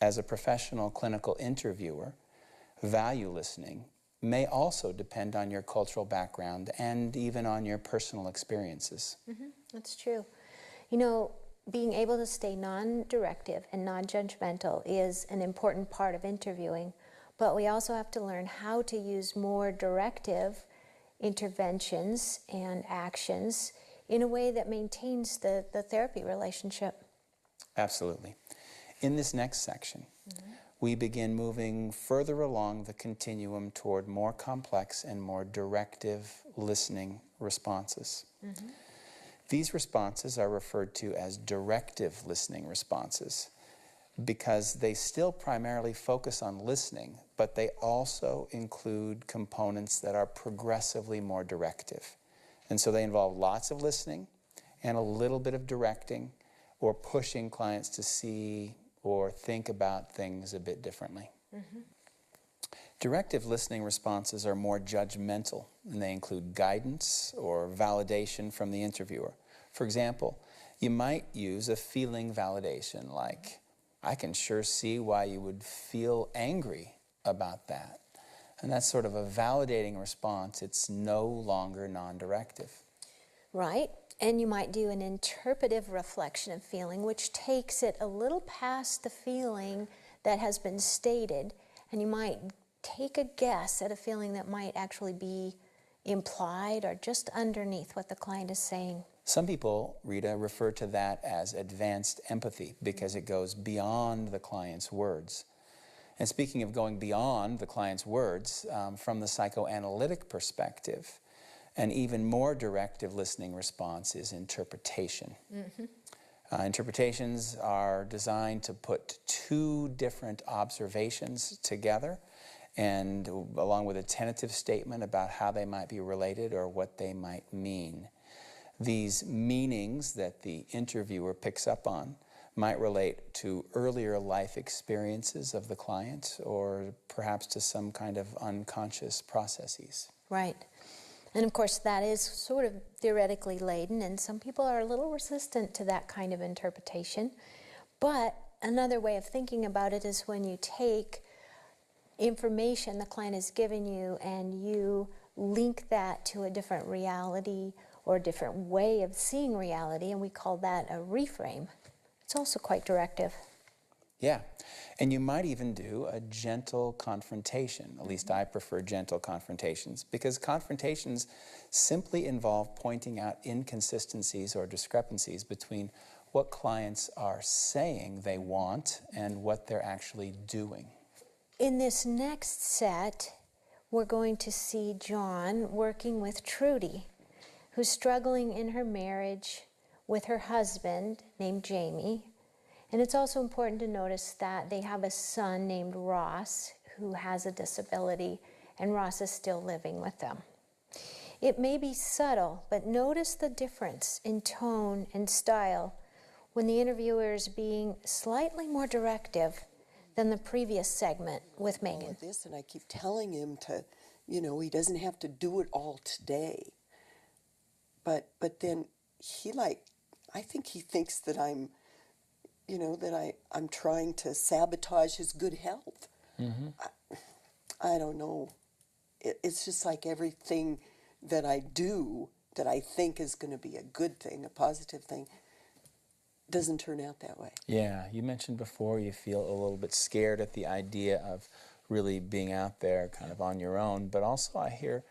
as a professional clinical interviewer, value listening may also depend on your cultural background and even on your personal experiences. That's true. You know, being able to stay non-directive and non-judgmental is an important part of interviewing, but we also have to learn how to use more directive interventions and actions in a way that maintains the therapy relationship. Absolutely. In this next section, we begin moving further along the continuum toward more complex and more directive listening responses. These responses are referred to as directive listening responses because they still primarily focus on listening, but they also include components that are progressively more directive. And so they involve lots of listening and a little bit of directing or pushing clients to see or think about things a bit differently. Directive listening responses are more judgmental, and they include guidance or validation from the interviewer. For example, you might use a feeling validation like, I can sure see why you would feel angry about that. And that's sort of a validating response. It's no longer non-directive. Right. And you might do an interpretive reflection of feeling, which takes it a little past the feeling that has been stated, and you might take a guess at a feeling that might actually be implied or just underneath what the client is saying. Some people, Rita, refer to that as advanced empathy because it goes beyond the client's words. And speaking of going beyond the client's words, from the psychoanalytic perspective, an even more directive listening response is interpretation. Interpretations are designed to put two different observations together and along with a tentative statement about how they might be related or what they might mean. These meanings that the interviewer picks up on might relate to earlier life experiences of the client or perhaps to some kind of unconscious processes. Right. And of course, that is sort of theoretically laden, and some people are a little resistant to that kind of interpretation. But another way of thinking about it is when you take information the client has given you and you link that to a different reality or a different way of seeing reality, and we call that a reframe. It's also quite directive. Yeah, and you might even do a gentle confrontation. At least I prefer gentle confrontations, because confrontations simply involve pointing out inconsistencies or discrepancies between what clients are saying they want and what they're actually doing. In this next set, we're going to see John working with Trudy, who's struggling in her marriage with her husband named Jamie. And it's also important to notice that they have a son named Ross who has a disability, and Ross is still living with them. It may be subtle, but notice the difference in tone and style when the interviewer is being slightly more directive than the previous segment with Megan. This, and I keep telling him to, you know, he doesn't have to do it all today. But then he I think he thinks that I'm, you know, that I'm trying to sabotage his good health. Mm-hmm. I don't know. It's just like everything that I do that I think is going to be a good thing, a positive thing, doesn't turn out that way. Yeah, you mentioned before you feel a little bit scared at the idea of really being out there kind of on your own, but also I hear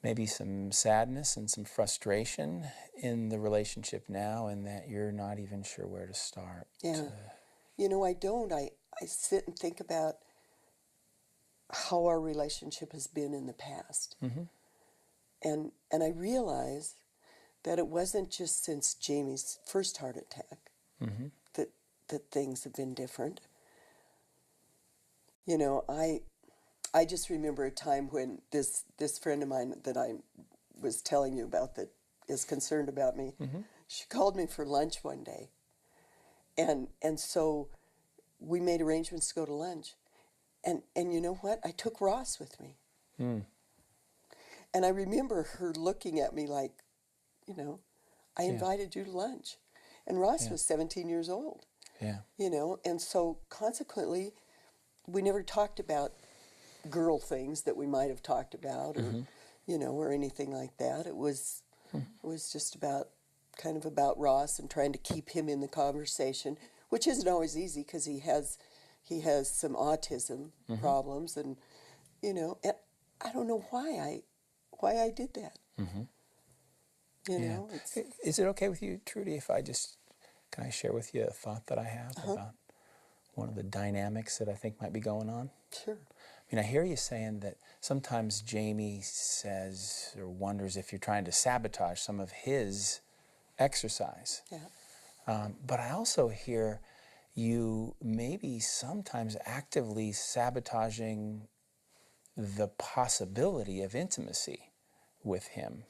maybe some sadness and some frustration in the relationship now, and that you're not even sure where to start. Yeah. You know, I don't. I sit and think about how our relationship has been in the past. Mm-hmm. And I realize that it wasn't just since Jamie's first heart attack mm-hmm. that things have been different. You know, I just remember a time when this friend of mine that I was telling you about that is concerned about me, mm-hmm. she called me for lunch one day. And so we made arrangements to go to lunch. And you know what? I took Ross with me. Mm. And I remember her looking at me like, you know, I Yeah. invited you to lunch. And Ross Yeah. was 17 years old. Yeah. You know, and so consequently, we never talked about girl things that we might have talked about or, mm-hmm. you know, or anything like that. It was just about kind of about Ross and trying to keep him in the conversation, which isn't always easy because he has some autism mm-hmm. problems, and you know, and I don't know why I did that. Mm-hmm. You Yeah. know, Is it okay with you, Trudy, if can I share with you a thought that I have about one of the dynamics that I think might be going on? Sure. I mean, I hear you saying that sometimes Jamie says or wonders if you're trying to sabotage some of his exercise. Yeah. But I also hear you maybe sometimes actively sabotaging the possibility of intimacy with him.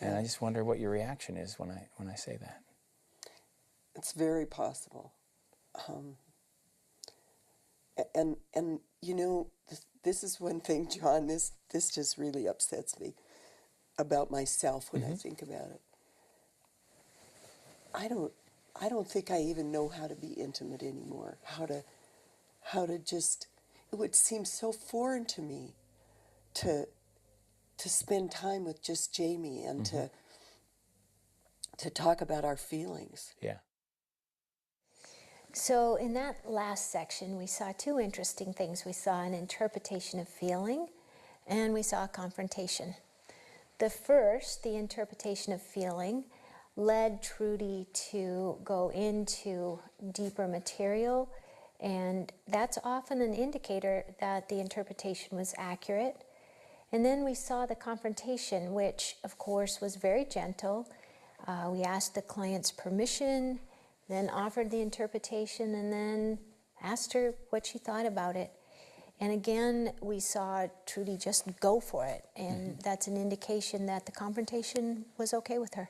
And I just wonder what your reaction is when I say that. It's very possible. And you know, this is one thing, John, this just really upsets me about myself when mm-hmm. I think about it. I don't think I even know how to be intimate anymore. How to just, it would seem so foreign to me to spend time with just Jamie and mm-hmm. to talk about our feelings. Yeah. So in that last section, we saw two interesting things. We saw an interpretation of feeling, and we saw a confrontation. The first, the interpretation of feeling, led Trudy to go into deeper material, and that's often an indicator that the interpretation was accurate. And then we saw the confrontation, which of course was very gentle. We asked the client's permission, then offered the interpretation, and then asked her what she thought about it. And again, we saw Trudy just go for it, and that's an indication that the confrontation was okay with her.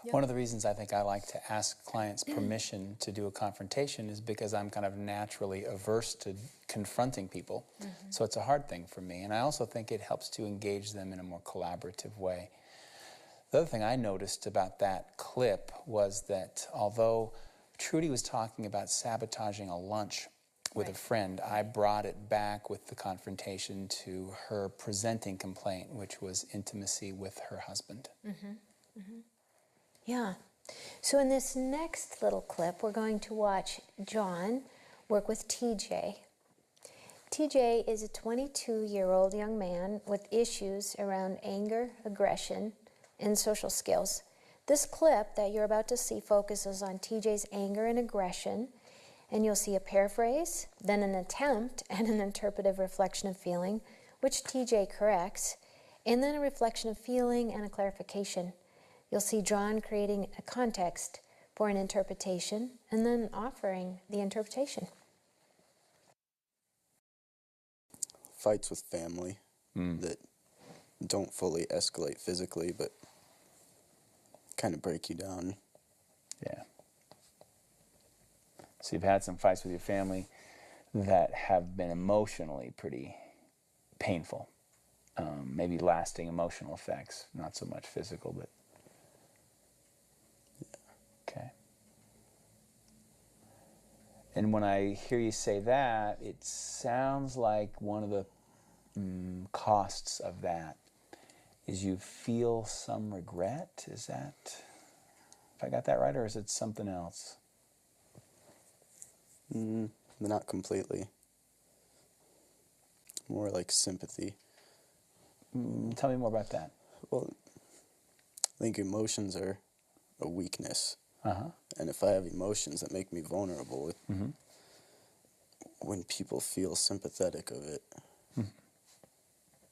Yep. One of the reasons I think I like to ask clients permission to do a confrontation is because I'm kind of naturally averse to confronting people. So it's a hard thing for me. And I also think it helps to engage them in a more collaborative way. The other thing I noticed about that clip was that although Trudy was talking about sabotaging a lunch with a friend, I brought it back with the confrontation to her presenting complaint, which was intimacy with her husband. Yeah. So in this next little clip, we're going to watch John work with TJ. TJ is a 22-year-old young man with issues around anger, aggression, and social skills. This clip that you're about to see focuses on TJ's anger and aggression, and you'll see a paraphrase, then an attempt and an interpretive reflection of feeling, which TJ corrects, and then a reflection of feeling and a clarification. You'll see John creating a context for an interpretation and then offering the interpretation. Fights with family that don't fully escalate physically, but kind of break you down. Yeah. So you've had some fights with your family that have been emotionally pretty painful, maybe lasting emotional effects, not so much physical, but okay. And when I hear you say that, it sounds like one of the costs of that is you feel some regret. Is that, if I got that right, or is it something else? Not completely. More like sympathy. Tell me more about that. Well, I think emotions are a weakness. And if I have emotions that make me vulnerable, when people feel sympathetic of it,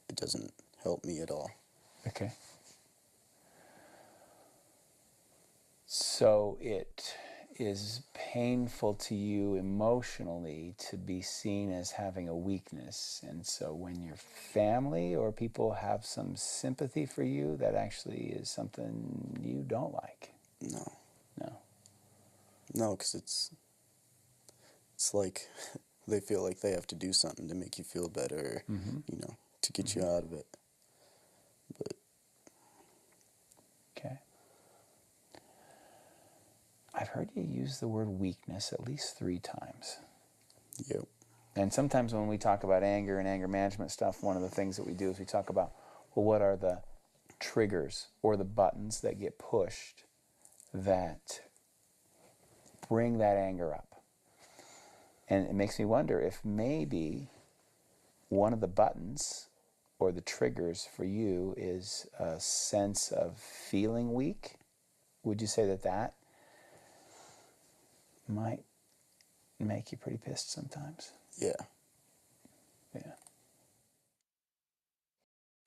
it doesn't help me at all. Okay. So it is painful to you emotionally to be seen as having a weakness. And so when your family or people have some sympathy for you, that actually is something you don't like. No. No. No, because it's like they feel like they have to do something to make you feel better, you know, to get you out of it. But okay. I've heard you use the word weakness at least 3 times. Yep. And sometimes when we talk about anger and anger management stuff, one of the things that we do is we talk about, well, what are the triggers or the buttons that get pushed that bring that anger up? And it makes me wonder if maybe one of the buttons or the triggers for you is a sense of feeling weak. Would you say that that might make you pretty pissed sometimes? Yeah. Yeah.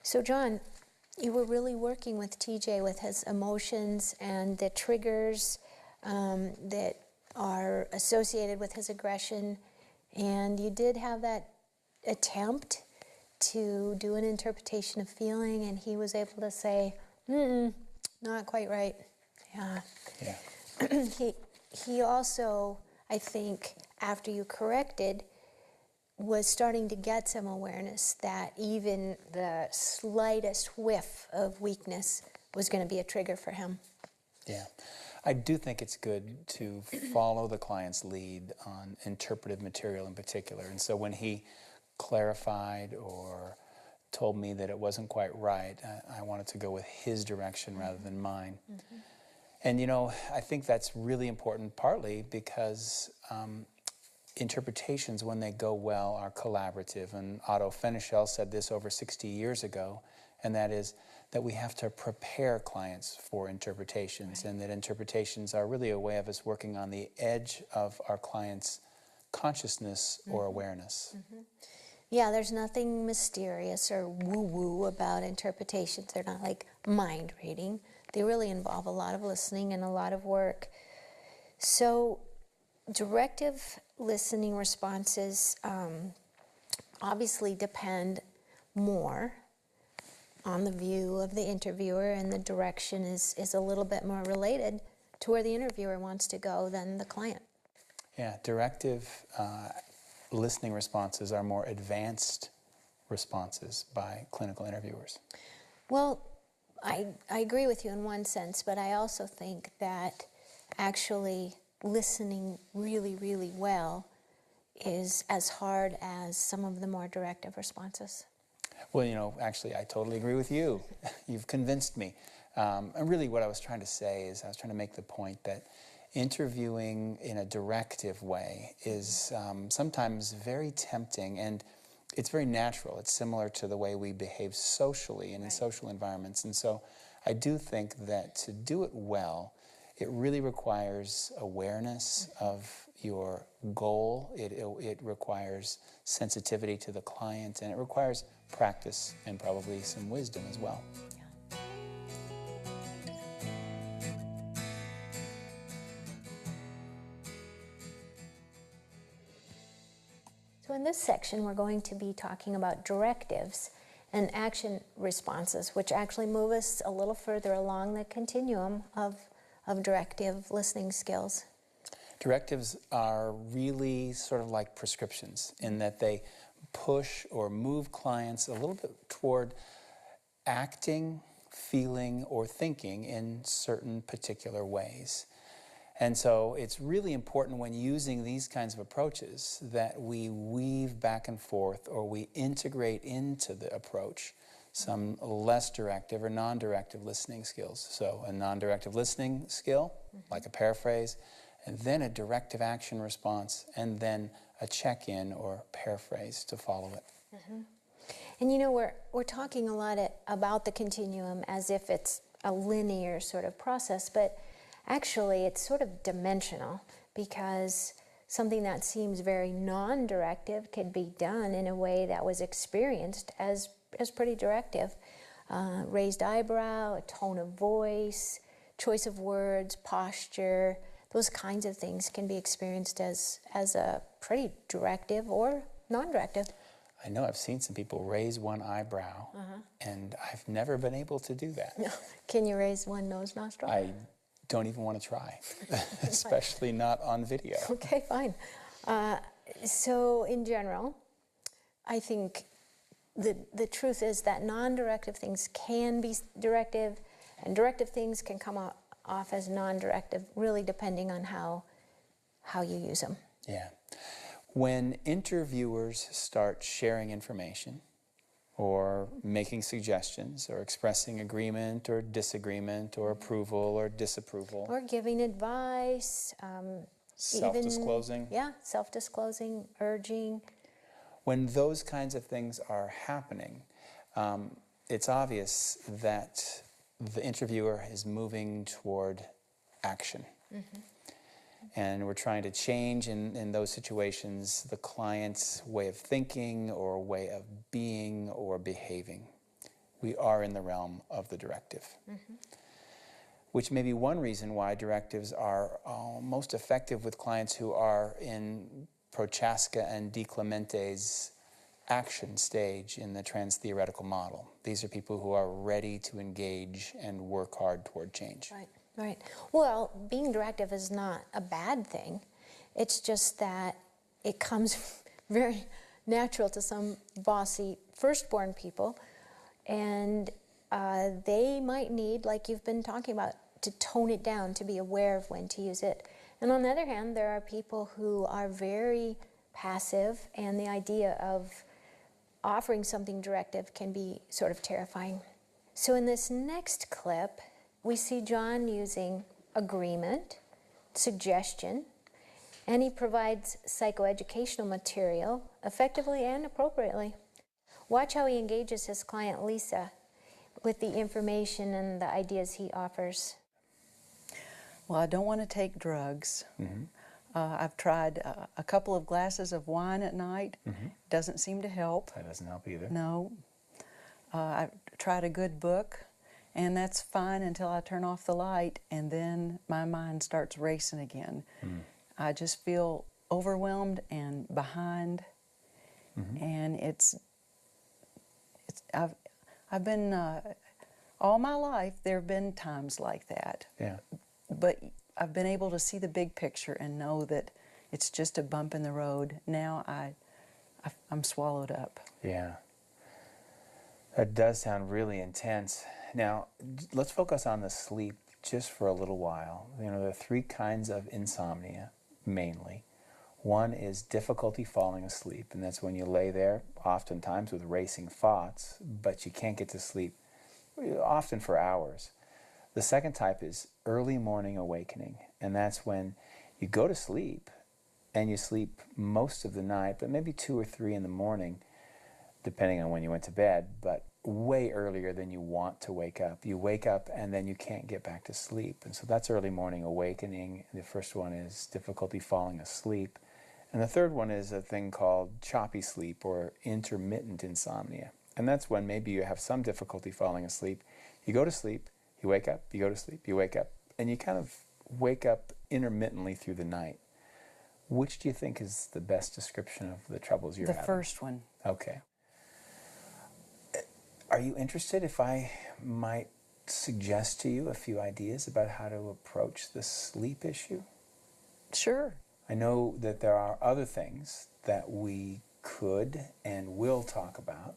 So John, you were really working with TJ with his emotions and the triggers that are associated with his aggression, and you did have that attempt to do an interpretation of feeling, and he was able to say, not quite right. Yeah. He also, I think, after you corrected, was starting to get some awareness that even the slightest whiff of weakness was going to be a trigger for him. Yeah. I do think it's good to follow the client's lead on interpretive material in particular. And so when he clarified or told me that it wasn't quite right, I wanted to go with his direction rather than mine. And, you know, I think that's really important, partly because interpretations, when they go well, are collaborative. And Otto Fenichel said this over 60 years ago, and that is that we have to prepare clients for interpretations, and that interpretations are really a way of us working on the edge of our client's consciousness or awareness. Yeah, there's nothing mysterious or woo-woo about interpretations. They're not like mind reading. They really involve a lot of listening and a lot of work. So directive listening responses obviously depend more on the view of the interviewer, and the direction is a little bit more related to where the interviewer wants to go than the client. Yeah, directive listening responses are more advanced responses by clinical interviewers. Well, I agree with you in one sense, but I also think that actually listening really, really well is as hard as some of the more directive responses. Well, you know, actually, I totally agree with you. You've convinced me. And really what I was trying to say is I was trying to make the point that interviewing in a directive way is sometimes very tempting, and it's very natural. It's similar to the way we behave socially and in social environments. And so I do think that to do it well, it really requires awareness of your goal. It requires sensitivity to the client, and it requires practice and probably some wisdom as well. So in this section, we're going to be talking about directives and action responses, which actually move us a little further along the continuum of directive listening skills. Directives are really sort of like prescriptions in that they push or move clients a little bit toward acting, feeling, or thinking in certain particular ways. And so it's really important when using these kinds of approaches that we weave back and forth, or we integrate into the approach some less directive or non-directive listening skills. So a non-directive listening skill, like a paraphrase, and then a directive action response, and then a check-in or paraphrase to follow it. And you know, we're talking a lot about the continuum as if it's a linear sort of process, but actually it's sort of dimensional, because something that seems very non-directive could be done in a way that was experienced as pretty directive. Raised eyebrow, a tone of voice, choice of words, posture, those kinds of things can be experienced as a pretty directive or non-directive. I know I've seen some people raise one eyebrow, and I've never been able to do that. No. Can you raise one nose nostril? I don't even want to try, especially not on video. Okay, fine. So in general, I think the truth is that non-directive things can be directive, and directive things can come off as non-directive, really depending on how you use them. Yeah. When interviewers start sharing information, or making suggestions, or expressing agreement or disagreement, or approval or disapproval, or giving advice, self-disclosing. Yeah, self-disclosing, urging. When those kinds of things are happening, it's obvious that the interviewer is moving toward action. And we're trying to change in those situations the client's way of thinking or way of being or behaving. We are in the realm of the directive. Which may be one reason why directives are most effective with clients who are in Prochaska and DiClemente's action stage in the trans-theoretical model. These are people who are ready to engage and work hard toward change. Right. Well, being directive is not a bad thing. It's just that it comes very natural to some bossy firstborn people, and they might need, like you've been talking about, to tone it down, to be aware of when to use it. And on the other hand, there are people who are very passive, and the idea of offering something directive can be sort of terrifying. So in this next clip, we see John using agreement, suggestion, and he provides psychoeducational material effectively and appropriately. Watch how he engages his client Lisa with the information and the ideas he offers. Well, I don't want to take drugs. I've tried a couple of glasses of wine at night. Doesn't seem to help. That doesn't help either. No. I've tried a good book, and that's fine until I turn off the light, and then my mind starts racing again. I just feel overwhelmed and behind, and I've been all my life. There have been times like that. Yeah. But I've been able to see the big picture and know that it's just a bump in the road. Now I'm swallowed up. Yeah. That does sound really intense. Now, let's focus on the sleep just for a little while. You know, there are 3 kinds of insomnia, mainly. One is difficulty falling asleep, and that's when you lay there, oftentimes with racing thoughts, but you can't get to sleep, often for hours. The second type is early morning awakening, and that's when you go to sleep, and you sleep most of the night, but maybe 2 or 3 in the morning, depending on when you went to bed, but way earlier than you want to wake up. You wake up and then you can't get back to sleep. And so that's early morning awakening. The first one is difficulty falling asleep. And the third one is a thing called choppy sleep or intermittent insomnia. And that's when maybe you have some difficulty falling asleep. You go to sleep, you wake up, you go to sleep, you wake up, and you kind of wake up intermittently through the night. Which do you think is the best description of the troubles you're having? The first one. Okay. Are you interested if I might suggest to you a few ideas about how to approach the sleep issue? Sure. I know that there are other things that we could and will talk about,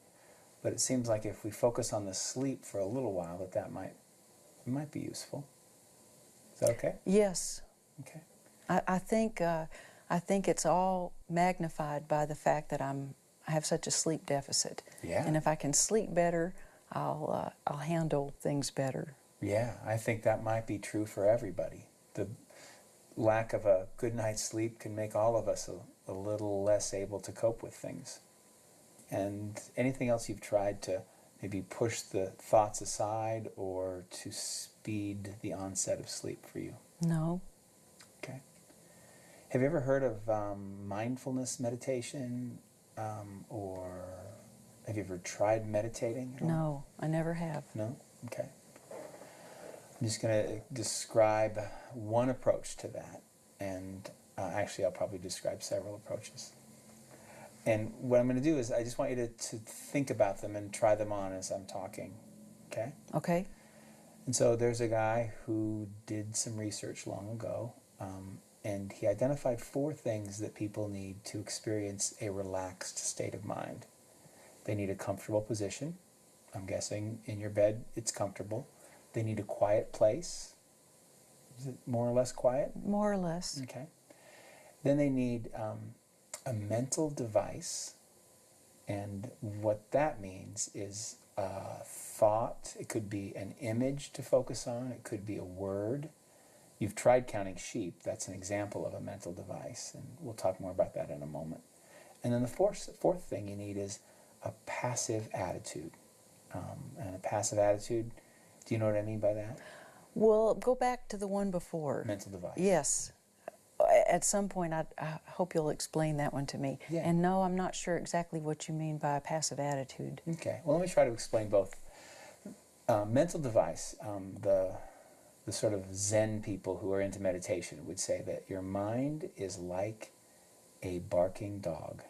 but it seems like if we focus on the sleep for a little while, that might be useful. Is that okay? Yes. Okay. I think it's all magnified by the fact that I have such a sleep deficit. Yeah. And if I can sleep better, I'll handle things better. Yeah, I think that might be true for everybody. The lack of a good night's sleep can make all of us a little less able to cope with things. And anything else you've tried to maybe push the thoughts aside or to speed the onset of sleep for you? No. Okay. Have you ever heard of mindfulness meditation, or have you ever tried meditating at all? No, I never have. No? Okay. I'm just going to describe one approach to that, and actually I'll probably describe several approaches. And what I'm going to do is I just want you to think about them and try them on as I'm talking, okay? Okay. And so there's a guy who did some research long ago, and he identified 4 things that people need to experience a relaxed state of mind. They need a comfortable position. I'm guessing in your bed it's comfortable. They need a quiet place. Is it more or less quiet? More or less. Okay. Then they need a mental device, and what that means is a thought. It could be an image to focus on. It could be a word. You've tried counting sheep. That's an example of a mental device, and we'll talk more about that in a moment. And then the fourth thing you need is a passive attitude. And a passive attitude, do you know what I mean by that? Well, go back to the one before. Mental device. Yes. At some point, I hope you'll explain that one to me. Yeah. And no, I'm not sure exactly what you mean by a passive attitude. Okay. Well, let me try to explain both. Mental device, the sort of Zen people who are into meditation would say that your mind is like a barking dog.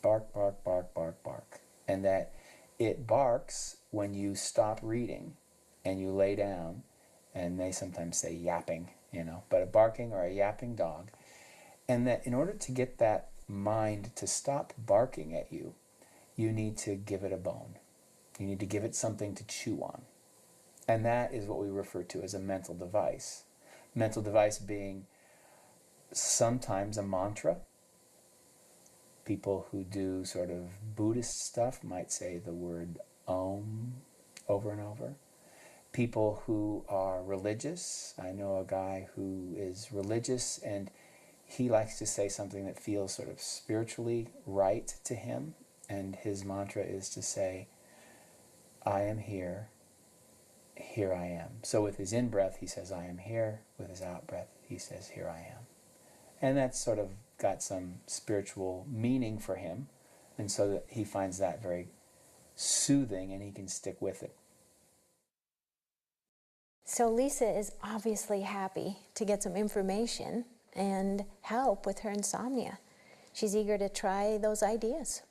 Bark, bark, bark, bark, bark. And that it barks when you stop reading and you lay down, and they sometimes say yapping, but a barking or a yapping dog. And that in order to get that mind to stop barking at you, you need to give it a bone. You need to give it something to chew on. And that is what we refer to as a mental device. Mental device being sometimes a mantra. People who do sort of Buddhist stuff might say the word Om over and over. People who are religious, I know a guy who is religious and he likes to say something that feels sort of spiritually right to him, and his mantra is to say, I am here, here I am. So with his in-breath, he says, I am here. With his out-breath, he says, here I am. And that's sort of got some spiritual meaning for him, and so that he finds that very soothing and he can stick with it. So Lisa is obviously happy to get some information and help with her insomnia. She's eager to try those ideas.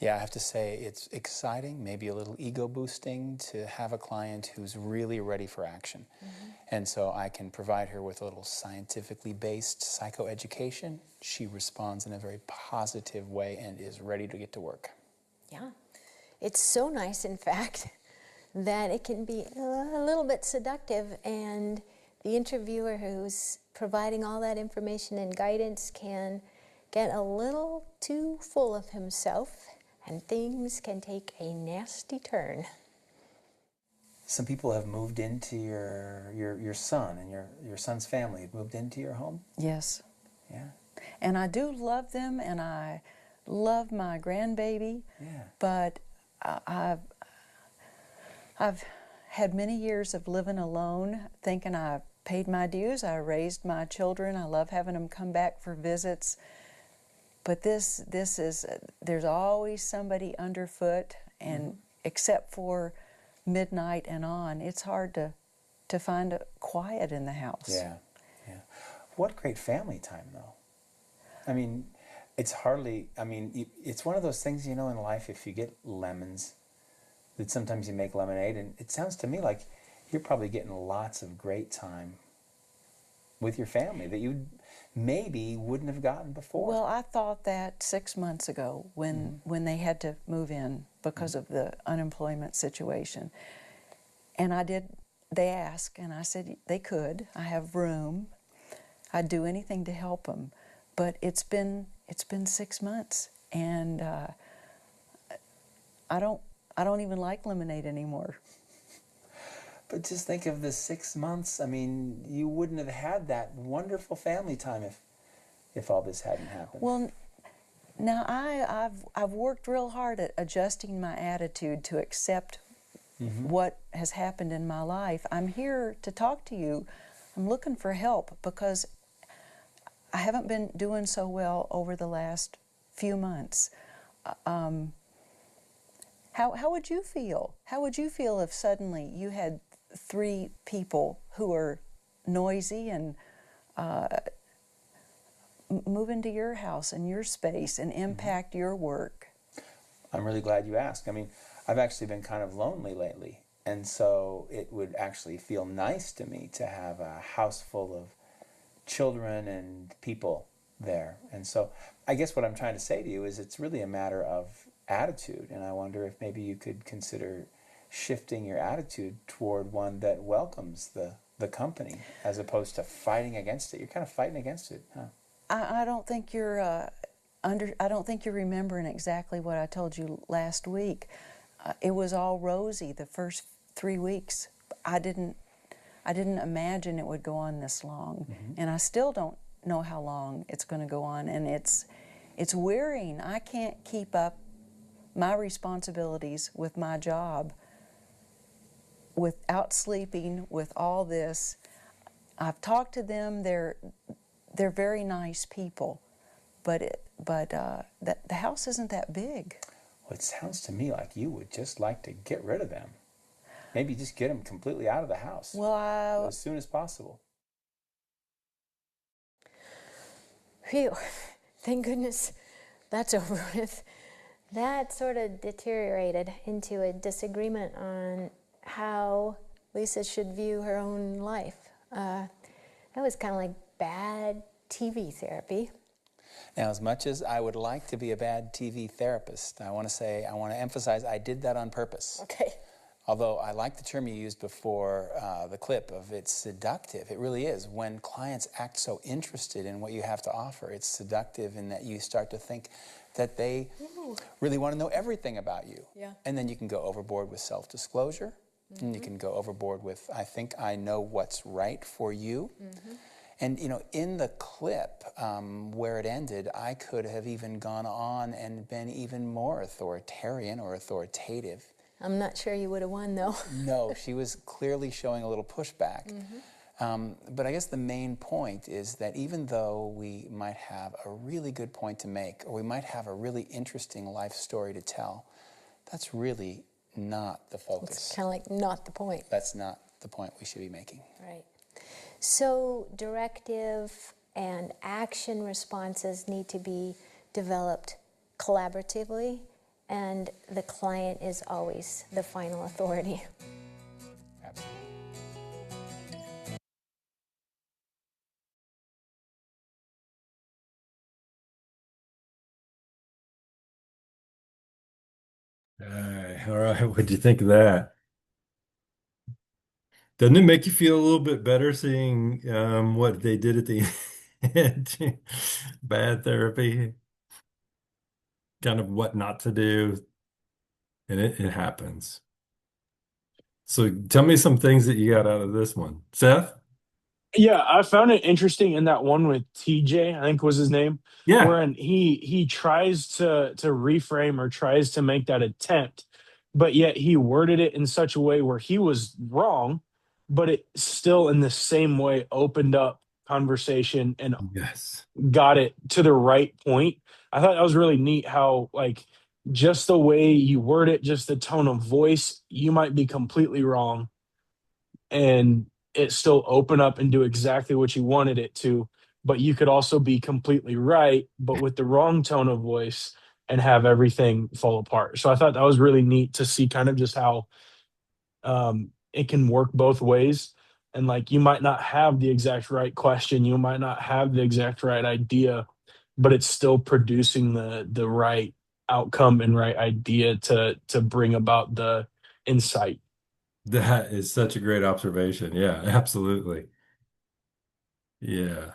Yeah, I have to say it's exciting, maybe a little ego boosting to have a client who's really ready for action. And so I can provide her with a little scientifically based psychoeducation. She responds in a very positive way and is ready to get to work. Yeah. It's so nice, in fact, that it can be a little bit seductive, and the interviewer who's providing all that information and guidance can get a little too full of himself, and things can take a nasty turn. Some people have moved into your son and your son's family have moved into your home? Yes. Yeah. And I do love them, and I love my grandbaby. Yeah. But I've had many years of living alone, thinking I paid my dues, I raised my children, I love having them come back for visits. But this is, there's always somebody underfoot, and except for midnight and on, it's hard to find a quiet in the house. Yeah, yeah. What great family time, though. I mean, it's hardly, I mean, it's one of those things, you know, in life, if you get lemons, that sometimes you make lemonade, and it sounds to me like you're probably getting lots of great time with your family that you maybe wouldn't have gotten before. Well, I thought that 6 months ago when they had to move in because of the unemployment situation. And they asked, and I said they could. I have room. I'd do anything to help them. But it's been 6 months, and I don't even like lemonade anymore. But just think of the 6 months. I mean, you wouldn't have had that wonderful family time if all this hadn't happened. Well, now I've worked real hard at adjusting my attitude to accept what has happened in my life. I'm here to talk to you. I'm looking for help because I haven't been doing so well over the last few months. How would you feel? How would you feel if suddenly you had 3 people who are noisy and move into your house and your space and impact your work? I'm really glad you asked. I mean, I've actually been kind of lonely lately, and so it would actually feel nice to me to have a house full of children and people there. And so I guess what I'm trying to say to you is it's really a matter of attitude, and I wonder if maybe you could consider shifting your attitude toward one that welcomes the company as opposed to fighting against it. You're kind of fighting against it, huh? I don't think you're I don't think you're remembering exactly what I told you last week. It was all rosy the first 3 weeks. I didn't imagine it would go on this long, and I still don't know how long it's going to go on, and it's wearing. I can't keep up my responsibilities with my job without sleeping, with all this. I've talked to them. They're very nice people, but the house isn't that big. Well, it sounds to me like you would just like to get rid of them. Maybe just get them completely out of the house. Well, as soon as possible. Phew, thank goodness that's over with. That sort of deteriorated into a disagreement on how Lisa should view her own life. That was kind of like bad TV therapy. Now, as much as I would like to be a bad TV therapist, I want to emphasize I did that on purpose. Okay. Although I like the term you used before the clip of it's seductive. It really is. When clients act so interested in what you have to offer, it's seductive in that you start to think that they really want to know everything about you. Yeah. And then you can go overboard with self-disclosure. And you can go overboard with, I think I know what's right for you. And, you know, in the clip where it ended, I could have even gone on and been even more authoritarian or authoritative. I'm not sure you would have won, though. No, she was clearly showing a little pushback. But I guess the main point is that even though we might have a really good point to make, or we might have a really interesting life story to tell, that's really not the focus. It's kind of like not the point. That's not the point we should be making. Right. So directive and action responses need to be developed collaboratively and the client is always the final authority. Absolutely. All right. What'd you think of that? Doesn't it make you feel a little bit better seeing what they did at the end? Bad therapy, kind of what not to do, and it happens. So tell me some things that you got out of this one. Seth? Yeah, I found it interesting in that one with TJ, I think was his name, Yeah. wherein he tries to reframe or tries to make that attempt, but yet he worded it in such a way where he was wrong, but it still in the same way opened up conversation and Yes. got it to the right point. I thought that was really neat how like just the way you word it, just the tone of voice, you might be completely wrong and it still open up and do exactly what you wanted it to. But you could also be completely right, but with the wrong tone of voice and have everything fall apart. So I thought that was really neat to see kind of just how it can work both ways. And like you might not have the exact right question, you might not have the exact right idea, but it's still producing the right outcome and right idea to bring about the insight. That is such a great observation. Yeah, absolutely. Yeah,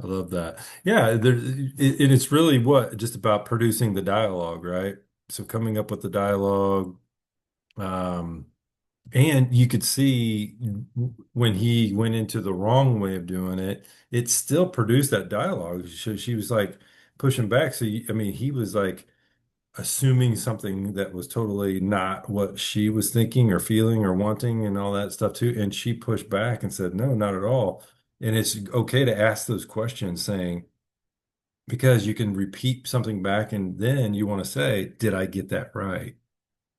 I love that. Yeah, it's really what just about producing the dialogue, right? So coming up with the dialogue, um, and you could see when he went into the wrong way of doing it, it still produced that dialogue. So she was like pushing back. So I mean, he was like assuming something that was totally not what she was thinking or feeling or wanting and all that stuff too. And she pushed back and said, no, not at all. And it's okay to ask those questions, saying, because you can repeat something back and then you want to say, did I get that right?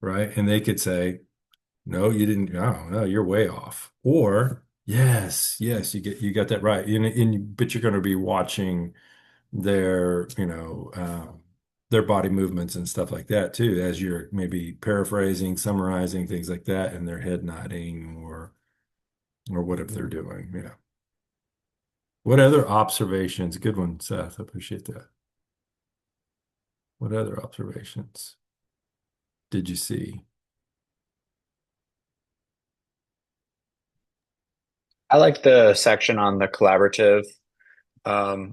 Right. And they could say, no, you didn't. Oh, no, you're way off. Or yes, yes, you got that right. But you're going to be watching their, their body movements and stuff like that too, as you're maybe paraphrasing, summarizing things like that, and their head nodding or whatever they're doing. Yeah. What other observations? Good one, Seth. I appreciate that. What other observations did you see? I like the section on the collaborative,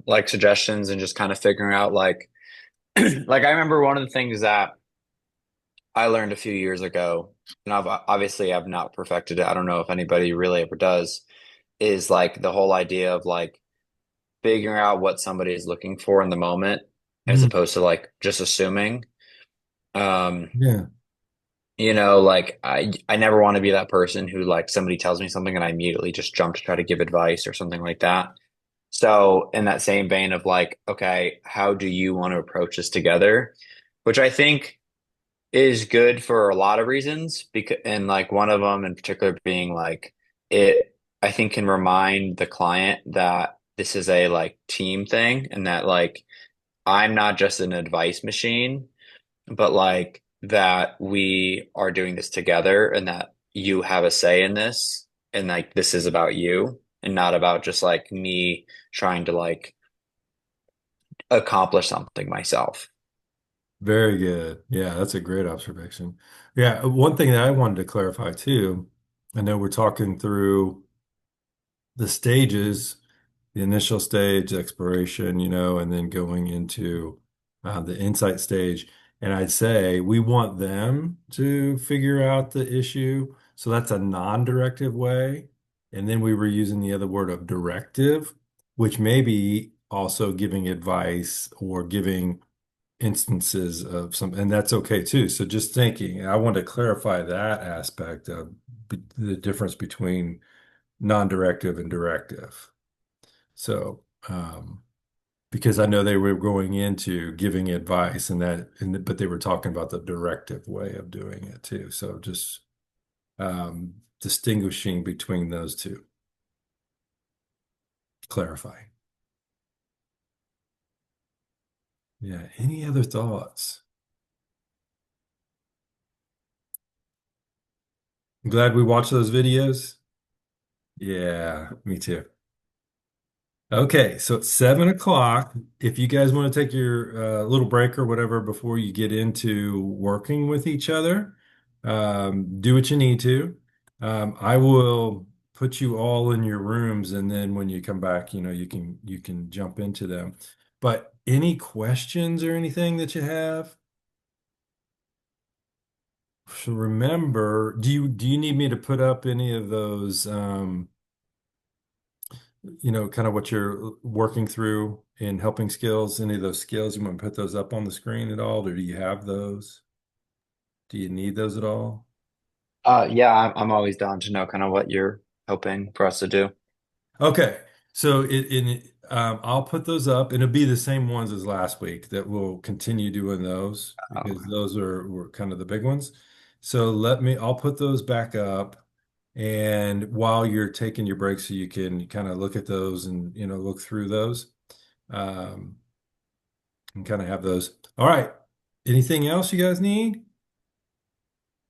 like suggestions and just kind of figuring out like, like I remember one of the things that I learned a few years ago, and I've not perfected it. I don't know if anybody really ever does, is like the whole idea of like figuring out what somebody is looking for in the moment as Mm, opposed to like just assuming. Um, yeah. like I never want to be that person who like somebody tells me something and I immediately just jump to try to give advice or something like that. So in that same vein of like, okay, how do you want to approach this together? Which I think is good for a lot of reasons because and like one of them in particular being like it I think can remind the client that this is a like team thing and that like I'm not just an advice machine, but like that we are doing this together and that you have a say in this and like this is about you and not about just like me trying to like accomplish something myself. Very good. Yeah, that's a great observation. Yeah, one thing that I wanted to clarify too, I know we're talking through the stages, the initial stage, exploration, and then going into the insight stage. And I'd say we want them to figure out the issue. So that's a non-directive way. And then we were using the other word of directive, which may be also giving advice or giving instances of some, and that's okay too. So just thinking, I want to clarify that aspect of the difference between non-directive and directive. So, because I know they were going into giving advice but they were talking about the directive way of doing it too. So just distinguishing between those two, clarifying. Yeah. Any other thoughts? Glad we watched those videos. Yeah, me too. Okay, so it's 7 o'clock. If you guys want to take your little break or whatever before you get into working with each other, do what you need to. I will put you all in your rooms, and then when you come back, you can jump into them. But any questions or anything that you have? So remember, do you need me to put up any of those? Kind of what you're working through in helping skills, any of those skills, you want to put those up on the screen at all, or do you have those? Do you need those at all? Yeah, I'm always down to know kind of what you're hoping for us to do. Okay. So I'll put those up and it'll be the same ones as last week that we'll continue doing those because those were kind of the big ones. So I'll put those back up. And while you're taking your break, so you can kind of look at those and, look through those. Um, and kind of have those. All right. Anything else you guys need?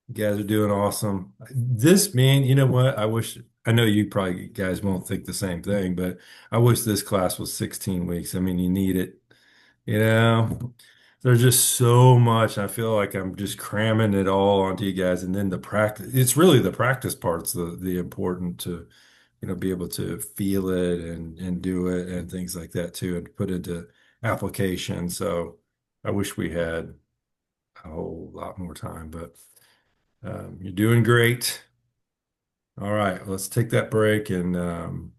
You guys are doing awesome. This, man, you know what? I know you probably guys won't think the same thing, but I wish this class was 16 weeks. I mean, you need it. You know, there's just so much. I feel like I'm just cramming it all onto you guys. And then the practice, it's really the practice part's the important to, be able to feel it and do it and things like that too, and put into application. So I wish we had a whole lot more time, but you're doing great. All right, let's take that break and